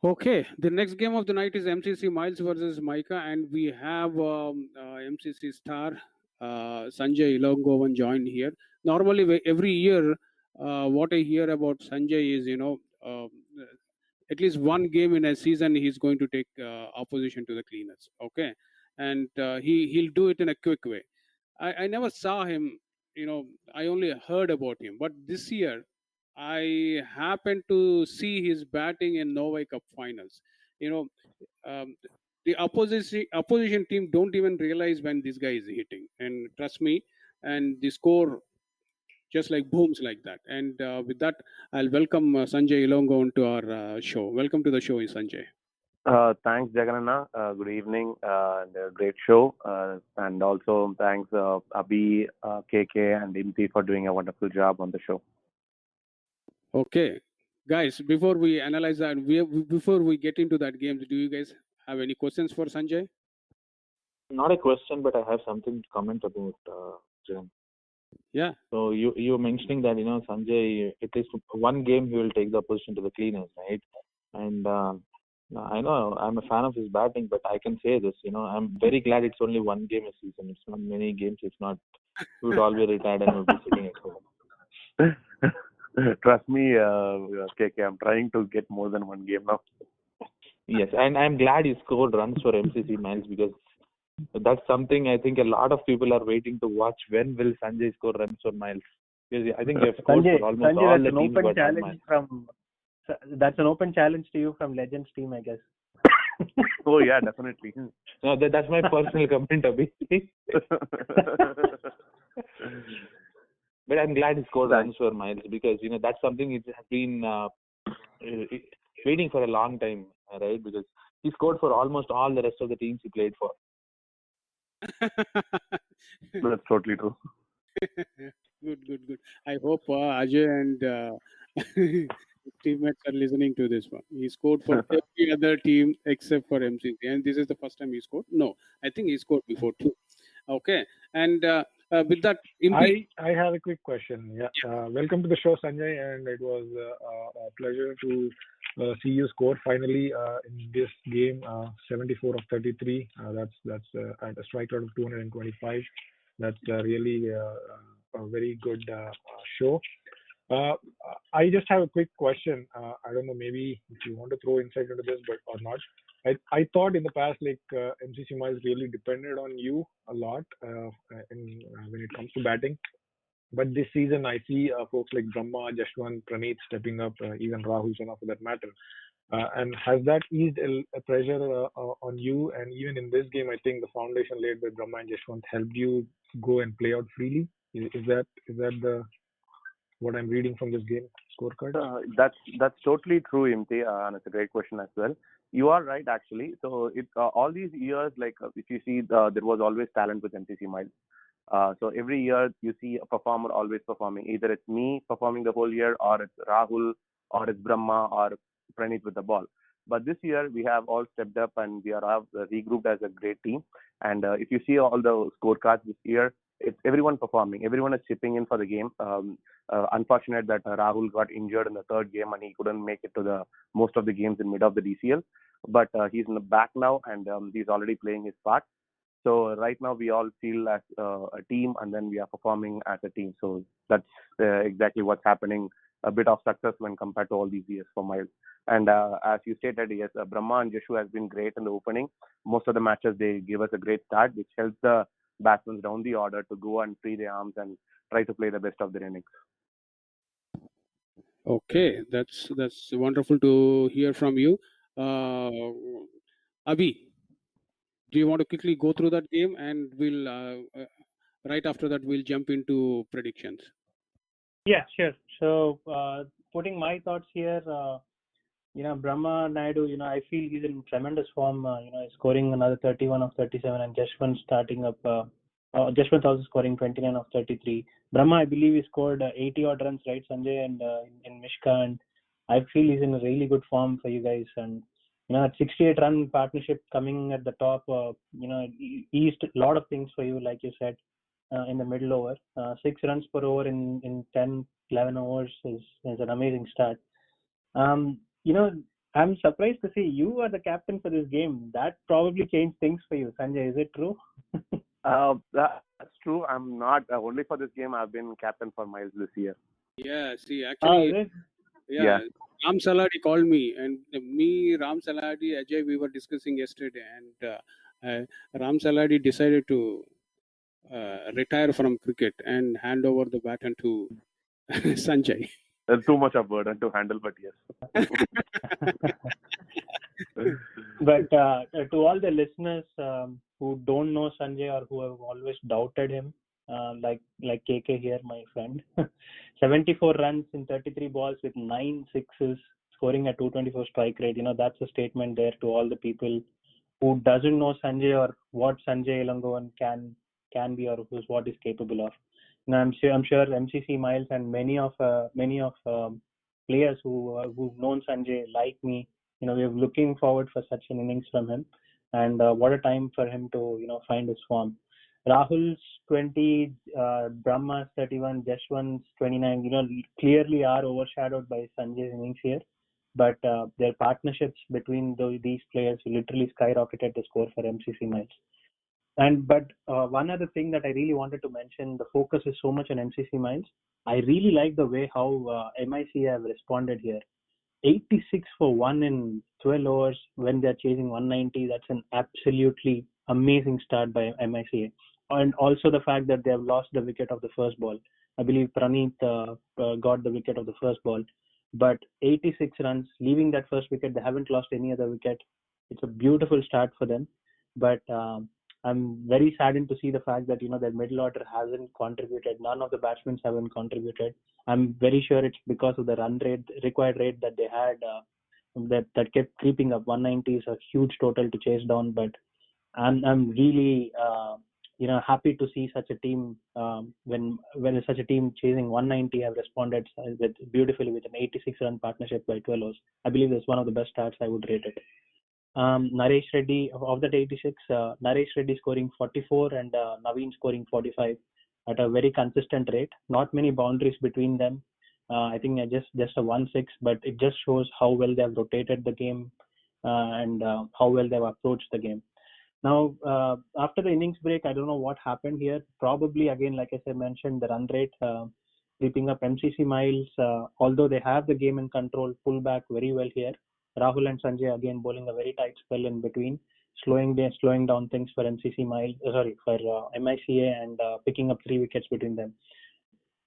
Okay, the next game of the night is MCC Miles versus Micah, and we have MCC star Sanjay Elangovan joined here. Normally, every year, what I hear about Sanjay is, at least one game in a season, he's going to take opposition to the cleaners. Okay, and he'll do it in a quick way. I never saw him, I only heard about him, but this year I happened to see his batting in Norway Cup finals. The opposition team don't even realize when this guy is hitting, and trust me, and the score just like booms like that. And with that, I'll welcome Sanjay Elangovan to our show. Welcome to the show, Sanjay. Thanks, Jagananna. Good evening and a great show. And also thanks Abhi, KK, and Imti for doing a wonderful job on the show. Okay, guys, before we analyze that, before we get into that game, do you guys have any questions for Sanjay? Not a question, but I have something to comment about, Jan. Yeah. So you mentioning that Sanjay, at least one game he will take the opposition to the cleaners, right? And I know I'm a fan of his batting, but I can say this, I'm very glad it's only one game a season. It's not many games. If not, we would all be retired and would be sitting at home. Trust me, KK, I'm trying to get more than one game now. Yes, and I'm glad he scored runs for MCC Miles, because that's something I think a lot of people are waiting to watch. When will Sanjay score runs for Miles? Because I think they've scored for almost all the teams but Miles. That's an open challenge to you from Legends team, I guess. Oh yeah, definitely. No, that's my personal comment, Abhi. But I'm glad he scored runs for Miles, because that's something it has been waiting for a long time, right? Because he scored for almost all the rest of the teams he played for. That's totally true. Good. I hope Ajay and teammates are listening to this one. He scored for every other team except for MCC, and this is the first time he scored. No, I think he scored before too. Okay, and with that, I have a quick question. Yeah. Welcome to the show, Sanjay, and it was a pleasure to see you score finally in this game, 74 of 33. That's at a strike rate of 225. That's really a very good show. I just have a quick question. I don't know, maybe if you want to throw insight into this, but or not. I thought in the past, MCC Miles really depended on you a lot when it comes to batting. But this season, I see folks like Brahma, Jashwant, Praneeth stepping up, even Rahul Sharma for that matter. And has that eased a pressure on you? And even in this game, I think the foundation laid by Brahma and Jashwant helped you go and play out freely. Is that the what I'm reading from this game scorecard? That's totally true, Imti, and it's a great question as well. You are right, actually. So all these years, if you see, there was always talent with MCC Miles. So every year you see a performer always performing. Either it's me performing the whole year, or it's Rahul, or it's Brahma, or Praneeth with the ball. But this year we have all stepped up and we are regrouped as a great team. And if you see all the scorecards this year, it's everyone performing. Everyone is chipping in for the game. Unfortunate that Rahul got injured in the third game and he couldn't make it to the most of the games in mid of the DCL. But he's in the back now and he's already playing his part. So right now we all feel as a team and then we are performing as a team. So that's exactly what's happening. A bit of success when compared to all these years for Miles. And as you stated, yes, Brahma and Jeshu has been great in the opening. Most of the matches they give us a great start, which helps the batsmen down the order to go and free their arms and try to play the best of their innings. Okay, that's wonderful to hear from you. Abhi, do you want to quickly go through that game, and we'll right after that we'll jump into predictions. Yeah, sure. So putting my thoughts here, Brahma Naidu, I feel he's in tremendous form. He's scoring another 31 of 37, and Jashwant starting up. Jashwant also scoring 29 of 33. Brahma, I believe he scored 80 odd runs, right, Sanjay, and in Mishka, and I feel he's in a really good form for you guys. And that 68 run partnership coming at the top, eased a lot of things for you, like you said, in the middle over. 6 runs per over in 10, 11 overs is an amazing start. I'm surprised to see you are the captain for this game. That probably changed things for you, Sanjay. Is it true? That's true. I'm not only for this game. I've been captain for Miles this year. Yeah, see, Is actually, it? yeah, Ram Saladi called me, and me, Ram Saladi, Ajay, we were discussing yesterday, and Ram Saladi decided to retire from cricket and hand over the baton to Sanjay. Too much of burden to handle, but yes. But to all the listeners who don't know Sanjay or who have always doubted him, like KK here, my friend, 74 runs in 33 balls with 9 sixes, scoring a 224 strike rate. That's a statement there to all the people who doesn't know Sanjay or what Sanjay Elangovan can be or what is capable of. Now I'm sure MCC Miles and many of players who've known Sanjay like me, we're looking forward for such an innings from him, and what a time for him to find his form. Rahul's 20, Brahma's 31, Jashwant's 29, clearly are overshadowed by Sanjay's innings here, but their partnerships between these players literally skyrocketed the score for MCC Miles. But one other thing that I really wanted to mention, the focus is so much on MCC Miles. I really like the way how MIC have responded here. 86 for 1 in 12 overs when they're chasing 190. That's an absolutely amazing start by MICA. And also the fact that they have lost the wicket of the first ball. I believe Praneeth got the wicket of the first ball. But 86 runs, leaving that first wicket, they haven't lost any other wicket. It's a beautiful start for them. But I'm very saddened to see the fact that their middle order hasn't contributed. None of the batsmen haven't contributed. I'm very sure it's because of the run rate, required rate that they had, that kept creeping up. 190 is a huge total to chase down, but I'm really happy to see such a team when such a team chasing 190 have responded beautifully with an 86 run partnership by 12 overs. I believe that's one of the best starts. I would rate it. Naresh Reddy, of that 86, Naresh Reddy scoring 44 and Naveen scoring 45 at a very consistent rate. Not many boundaries between them. I think just a 1-6, but it just shows how well they have rotated the game and how well they have approached the game. Now, after the innings break, I don't know what happened here. Probably, again, like I mentioned, the run rate creeping up. MCC Miles, although they have the game in control, pull back very well here. Rahul and Sanjay again bowling a very tight spell in between, slowing down things for MICA and picking up 3 wickets between them.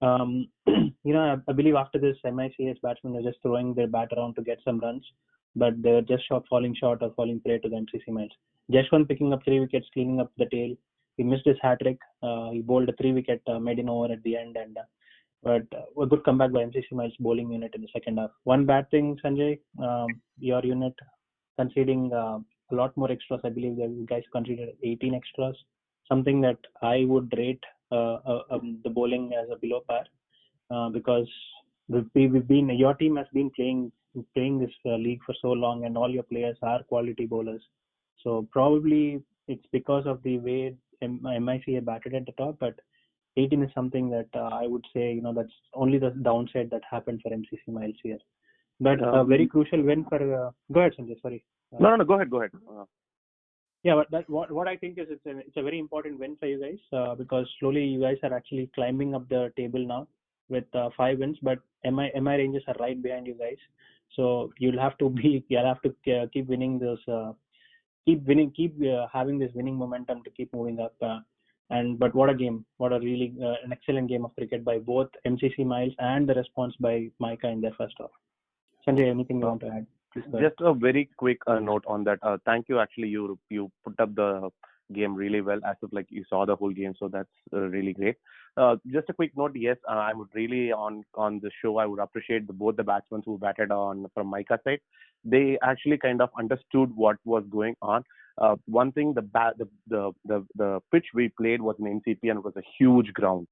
I believe after this, MICA's batsmen are just throwing their bat around to get some runs, but they're just falling short or falling prey to the MCC Miles. Jashwant picking up 3 wickets, cleaning up the tail. He missed his hat trick. He bowled a 3-wicket maiden over at the end, but a good comeback by MCC Miles bowling unit in the second half. One bad thing, Sanjay, your unit conceding a lot more extras. I believe that you guys conceded 18 extras, something that I would rate the bowling as a below par, because your team has been playing this league for so long, and all your players are quality bowlers. So probably it's because of the way MICA batted at the top, but 18 is something that I would say, that's only the downside that happened for MCC Miles here. But a very crucial win for. Go ahead, Sanjay. Sorry. No, go ahead. Yeah, but what I think is it's a very important win for you guys because slowly you guys are actually climbing up the table now with 5 wins, but MI Rangers are right behind you guys. So you'll have to keep winning those. Keep having this winning momentum to keep moving up. But what a game! What a really an excellent game of cricket by both MCC Miles and the response by Micah in their first half. Sanjay, anything you want to add? Just a very quick note on that. Thank you. Actually, you put up the game really well, as if like you saw the whole game. So that's really great. Just a quick note. Yes, I would really on the show. I would appreciate both the batsmen who batted on from Micah's side. they actually kind of understood what was going on. One thing, the pitch we played was an NCP and it was a huge ground.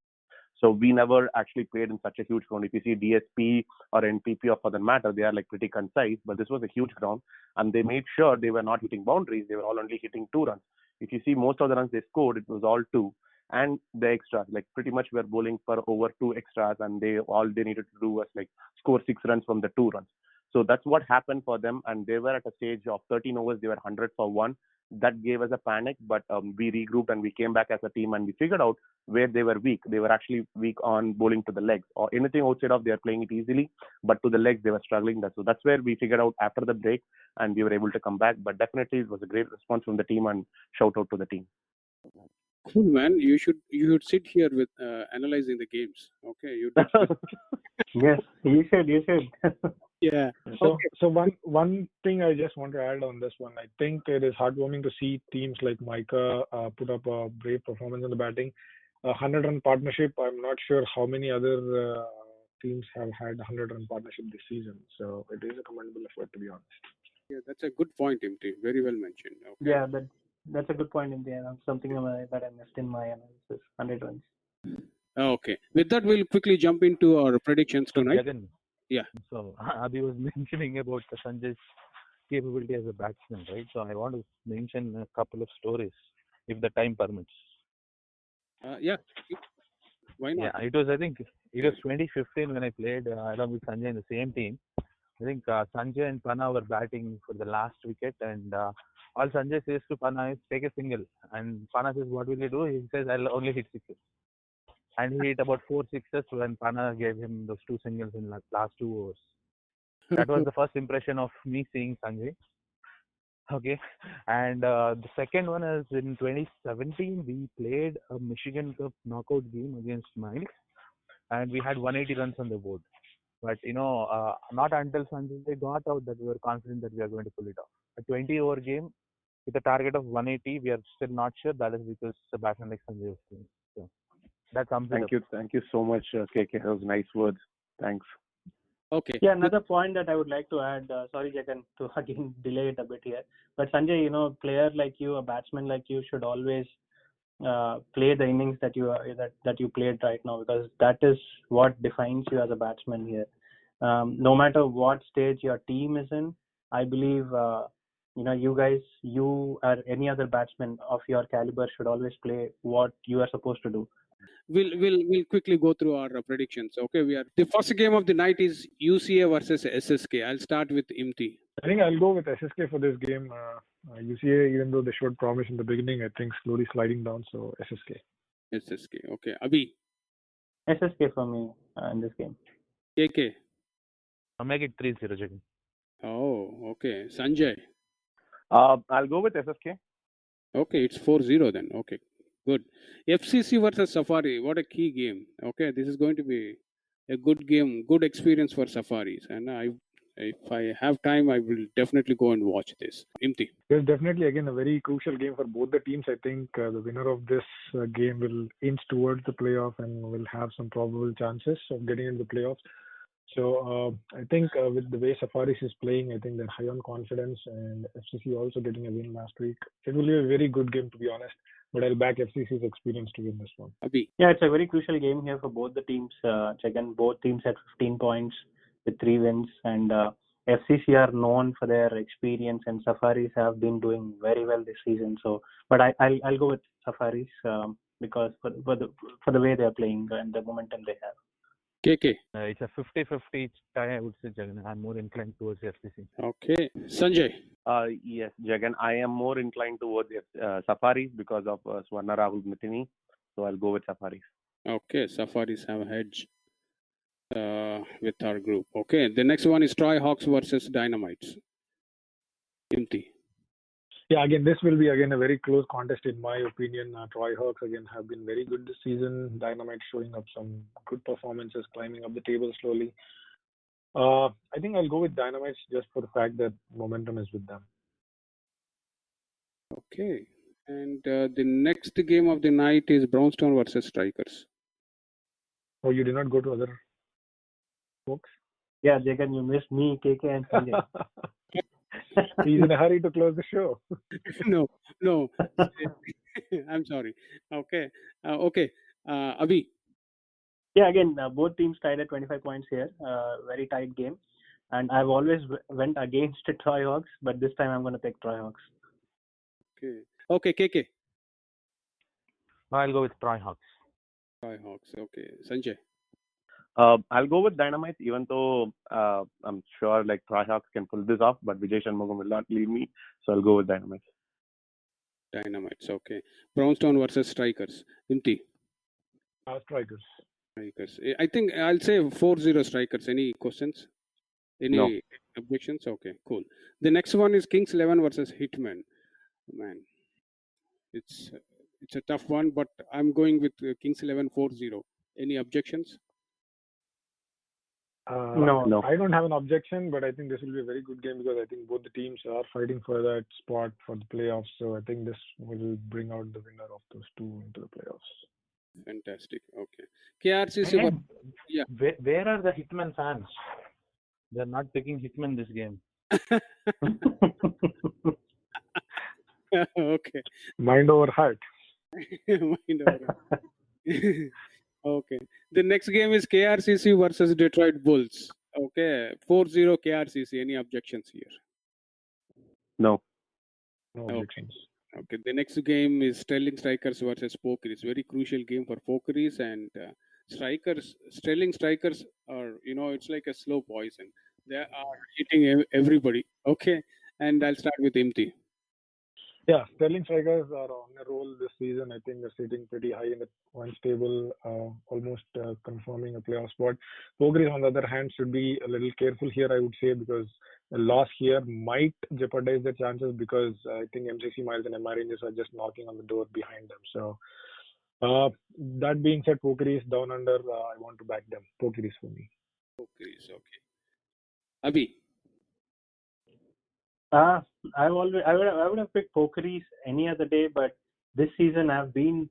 So we never actually played in such a huge ground. If you see DSP or NPP or for that matter, they are like pretty concise, but this was a huge ground and they made sure they were not hitting boundaries. They were all only hitting 2 runs. If you see most of the runs they scored, it was all 2. And the extras, like pretty much we were bowling for over 2 extras and all they needed to do was like score 6 runs from the 2 runs. So that's what happened for them. And they were at a stage of 13 overs, they were 100 for 1. That gave us a panic, but we regrouped and we came back as a team and we figured out where they were weak. They were actually weak on bowling to the legs or anything outside of they are playing it easily, but to the legs they were struggling. So that's where we figured out after the break and we were able to come back. But definitely it was a great response from the team and shout out to the team. Cool, man. You should sit here with analyzing the games. Okay, you. Yes, you should. Yeah. So one thing I just want to add on this one, I think it is heartwarming to see teams like Micah put up a brave performance in the batting. 100-run partnership. I'm not sure how many other teams have had 100-run partnership this season. So it is a commendable effort, to be honest. Yeah, that's a good point, Imti. Very well mentioned. Okay. Yeah, that's a good point in there. Something that I missed in my analysis. 100 runs. Okay. With that, we'll quickly jump into our predictions tonight. Jagan, Yeah. so Abhi was mentioning about Sanjay's capability as a batsman, right? So I want to mention a couple of stories, if the time permits. Yeah. Why not? Yeah, I think it was 2015 when I played along with Sanjay in the same team. I think Sanjay and Pana were batting for the last wicket, and all Sanjay says to Pana is take a single, and Pana says, "What will you do?" He says, "I'll only hit sixes." And he hit about 4 sixes when Pana gave him those 2 singles in the last 2 overs. That was the first impression of me seeing Sanjay. Okay, and the second one is in 2017 we played a Michigan Cup knockout game against Miles, and we had 180 runs on the board. But not until Sanjay got out that we were confident that we are going to pull it off. A 20-over game with a target of 180, we are still not sure. That is because the batsman like Sanjay was playing. So that sums it up. Thank you so much, KK. Those nice words. Thanks. Okay. Yeah, another point that I would like to add. Sorry, Jagan, to again delay it a bit here. But Sanjay, player like you, a batsman like you, should always play the innings that you played right now, because that is what defines you as a batsman here. No matter what stage your team is in, I believe you or any other batsman of your caliber should always play what you are supposed to do. We'll quickly go through our predictions. Okay, the first game of the night is UCA versus SSK. I'll start with Imti. I think I'll go with SSK for this game. UCA, even though they showed promise in the beginning, I think slowly sliding down. So SSK. SSK. Okay, Abhi. SSK for me in this game. KK. I'll make it 3-0, Jagan. Oh, okay. Sanjay. I'll go with SSK. Okay, it's 4-0 then. Okay, good. FCC versus Safari. What a key game. Okay, this is going to be a good game, good experience for Safaris. And if I have time, I will definitely go and watch this. Imti. It's definitely, again, a very crucial game for both the teams. I think the winner of this game will inch towards the playoff and will have some probable chances of getting into the playoffs. So I think with the way Safaris is playing, I think they're high on confidence, and FCC also getting a win last week. It will be a very good game, to be honest. But I'll back FCC's experience to win this one. Abhi. Yeah, it's a very crucial game here for both the teams. Again, both teams had 15 points with 3 wins, and FCC are known for their experience, and Safaris have been doing very well this season. So, but I'll go with Safaris because for the way they are playing and the momentum they have. KK. It's a 50-50 tie, I would say, Jagan. I'm more inclined towards FCC. Okay. Sanjay. Yes, Jagan, I am more inclined towards Safaris because of Swarna Rahul Mithini. So I'll go with Safaris. Okay, Safaris have a hedge with our group. Okay, the next one is Troy Hawks versus Dynamites. Imti. Yeah, again, this will be a very close contest in my opinion. Troy Hawks again have been very good this season. Dynamite showing up some good performances, climbing up the table slowly. I think I'll go with Dynamites just for the fact that momentum is with them. Okay, and the next game of the night is Brownstone versus Strikers. Oh, you did not go to other folks? Yeah, Jagan, you missed me, KK, and Sanjay. He's in a hurry to close the show. No. I'm sorry. Okay. Abhi. Yeah, again, both teams tied at 25 points here. Very tight game. And I've always went against the Troy Hawks, but this time I'm going to pick Troy Hawks. Okay, KK. I'll go with Troy Hawks. Troy Hawks. Okay. Sanjay. I'll go with Dynamite, even though I'm sure like Troy Hawks can pull this off, but Vijay Shanmugam will not leave me, so I'll go with Dynamite. Dynamites. Okay. Brownstone versus Strikers. Imti. Strikers. I think I'll say 4-0 Strikers. Any questions? Any objections? Okay, cool. The next one is Kings 11 versus Hitman. Man, it's a tough one, but I'm going with Kings 11 4-0. Any objections? No. I don't have an objection, but I think this will be a very good game because I think both the teams are fighting for that spot for the playoffs. So I think this will bring out the winner of those two into the playoffs. Fantastic. Okay. KRCC. Yeah. Where are the Hitman fans? They're not picking Hitman this game. Okay. Mind over heart. Mind over heart. Okay. The next game is KRCC versus Detroit Bulls. Okay. 4-0 KRCC. Any objections here? No. No objections. Okay. The next game is Sterling Strikers versus Pokeries. Very crucial game for Pokeries and Strikers. Sterling Strikers are, it's like a slow poison. They are hitting everybody. Okay. And I'll start with Imti. Yeah, Sterling Strikers are on a roll this season. I think they're sitting pretty high in the points table, almost confirming a playoff spot. Pokeries, on the other hand, should be a little careful here, I would say, because a loss here might jeopardize their chances because I think MCC Miles and MI Rangers are just knocking on the door behind them. So, that being said, Pokeries down under, I want to back them. Pokeries for me. Pokeries, okay. Abhi. I would have picked Pokeries any other day, but this season I've been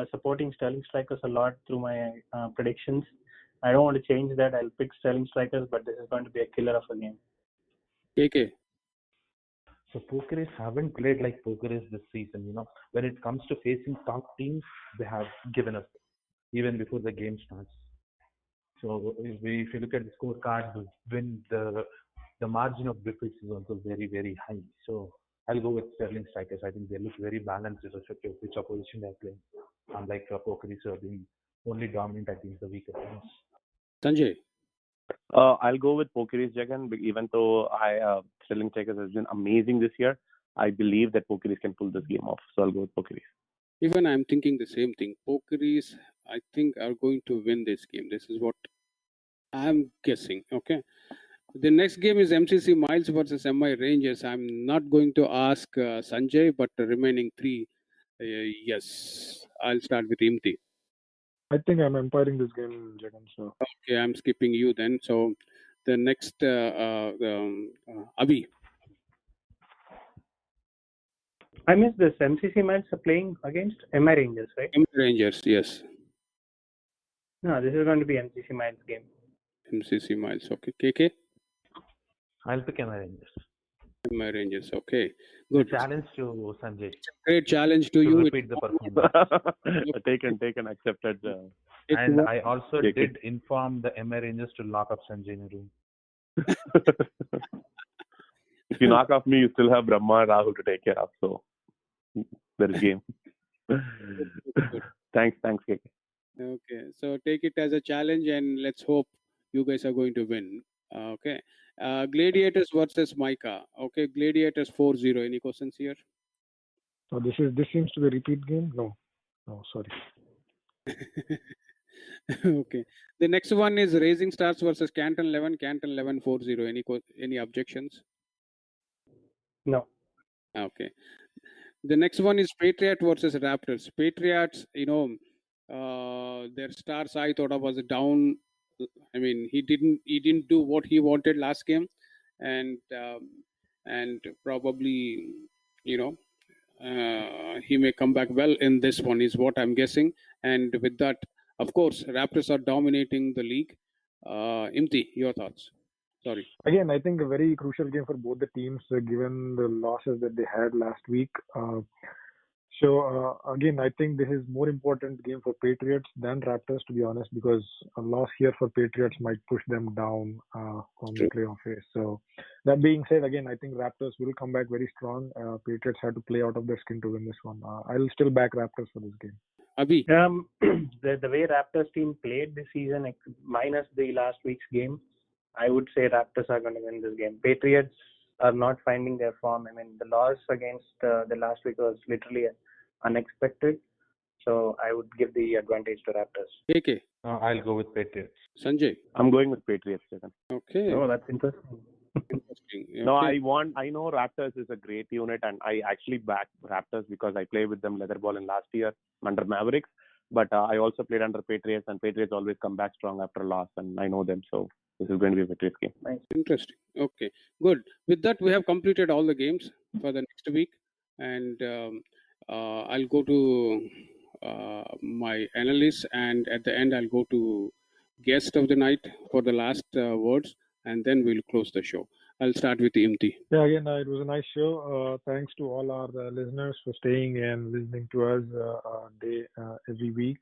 supporting Sterling Strikers a lot through my predictions. I don't want to change that. I'll pick Sterling Strikers, but this is going to be a killer of a game. KK. So Pokeries haven't played like Pokeries this season. When it comes to facing top teams, they have given up even before the game starts. So if you look at the scorecard, the margin of defeats is also very, very high. So I'll go with Sterling Strikers. I think they look very balanced with respect to which opposition they're playing. Unlike Pokeries who are being only dominant against the weaker teams. Sanjay. I'll go with Pokeries, Jagan. Even though Sterling Strikers has been amazing this year, I believe that Pokeries can pull this game off. So I'll go with Pokeries. Even I'm thinking the same thing. Pokeries, I think, are going to win this game. This is what I'm guessing. Okay. The next game is MCC Miles versus MI Rangers. I'm not going to ask Sanjay, but the remaining three, yes. I'll start with Imti. I think I'm umpiring this game, Jagan. So. Okay, I'm skipping you then. So the next, Abhi. I missed this. MCC Miles are playing against MI Rangers, right? MI Rangers, yes. No, this is going to be MCC Miles game. MCC Miles, okay. KK? I'll pick MI Rangers. MI Rangers, okay. Good. Challenge to Sanjay. Great challenge to you. Repeat the performance. taken, accepted. And I also did inform the MI Rangers to lock up Sanjay in a room. If you knock off me, you still have Brahma and Rahul to take care of. So there is game. Thanks, KK. Okay, so take it as a challenge and let's hope you guys are going to win. Okay. Gladiators versus Micah. Okay, Gladiators 4-0. Any questions here? So this seems to be a repeat game? No, sorry. Okay. The next one is Rising Stars versus Canton 11. Canton 11 4-0. Any objections? No. Okay. The next one is Patriot versus Raptors. Patriots, their stars I thought of was down. I mean, he didn't do what he wanted last game, and probably, he may come back well in this one is what I'm guessing. And with that, of course, Raptors are dominating the league. Imti, your thoughts? Sorry. Again, I think a very crucial game for both the teams, given the losses that they had last week. Again, I think this is more important game for Patriots than Raptors, to be honest, because a loss here for Patriots might push them down from the playoff race. So that being said, again, I think Raptors will come back very strong. Patriots had to play out of their skin to win this one. I'll still back Raptors for this game. Abhi. The way Raptors team played this season, minus the last week's game, I would say Raptors are going to win this game. Patriots are not finding their form. I mean, the loss against the last week was literally unexpected. So I would give the advantage to Raptors. KK. I'll go with Patriots. Sanjay. I'm going with Patriots. Okay. Oh, that's interesting. Interesting. Okay. No, I know Raptors is a great unit, and I actually back Raptors because I played with them leatherball in last year under Mavericks. But I also played under Patriots, and Patriots always come back strong after a loss, and I know them. So this is going to be a Patriots game. Nice. Interesting. Okay, good. With that, we have completed all the games for the next week, and I'll go to my analysts, and at the end, I'll go to guest of the night for the last words, and then we'll close the show. I'll start with Imti. Yeah, again, it was a nice show. Thanks to all our listeners for staying and listening to us every week.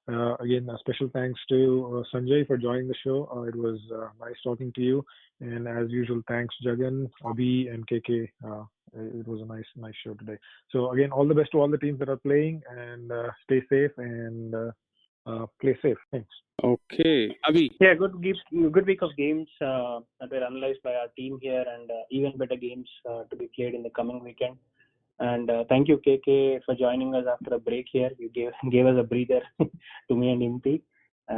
Again, a special thanks to Sanjay for joining the show. It was nice talking to you. And as usual, thanks Jagan, Abhi, and KK. It was a nice show today. So again, all the best to all the teams that are playing, and stay safe and play safe. Thanks. Okay, Abhi. Yeah, good week of games that were analyzed by our team here, and even better games to be played in the coming weekend. And thank you, KK, for joining us after a break here. You gave us a breather to me and Imti.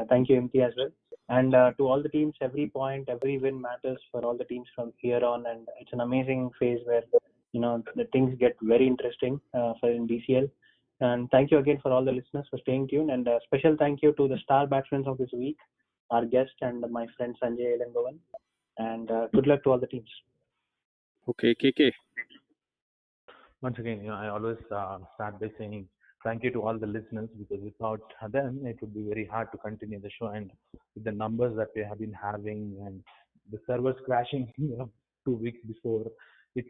Thank you, Imti, as well. And to all the teams, every point, every win matters for all the teams from here on. And it's an amazing phase where the things get very interesting for in DCL. And thank you again for all the listeners for staying tuned. And a special thank you to the star batsmen of this week, our guest and my friend Sanjay Elangovan. And good luck to all the teams. Okay, KK. Once again, I always start by saying thank you to all the listeners, because without them, it would be very hard to continue the show. And with the numbers that we have been having and the servers crashing 2 weeks before, it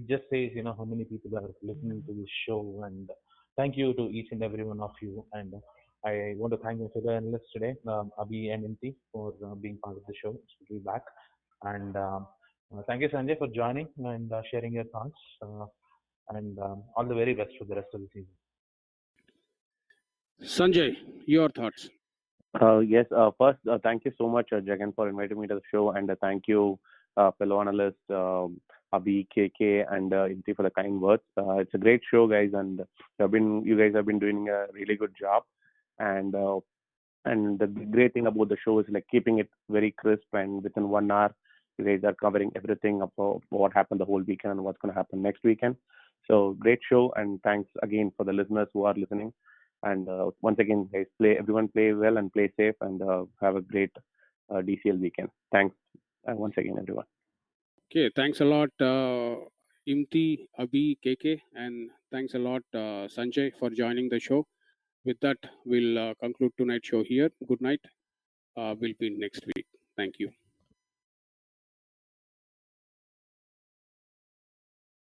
just says how many people are listening to this show. And thank you to each and every one of you. And I want to thank my fellow analysts today, Abhi and Imti, for being part of the show. It's good to be back. And thank you, Sanjay, for joining and sharing your thoughts. And all the very best for the rest of the season. Sanjay, your thoughts. Yes. First, thank you so much, Jagan, for inviting me to the show, and thank you, fellow analysts Abhi, KK, and Imti for the kind words. It's a great show, guys, and you guys have been doing a really good job. And the great thing about the show is like keeping it very crisp, and within 1 hour, you guys are covering everything about what happened the whole weekend and what's going to happen next weekend. So great show, and thanks again for the listeners who are listening. And once again, guys, everyone play well and play safe, and have a great DCL weekend. Thanks once again, everyone. Okay, thanks a lot, Imti, Abhi, KK, and thanks a lot, Sanjay, for joining the show. With that, we'll conclude tonight's show here. Good night. We'll be next week. Thank you.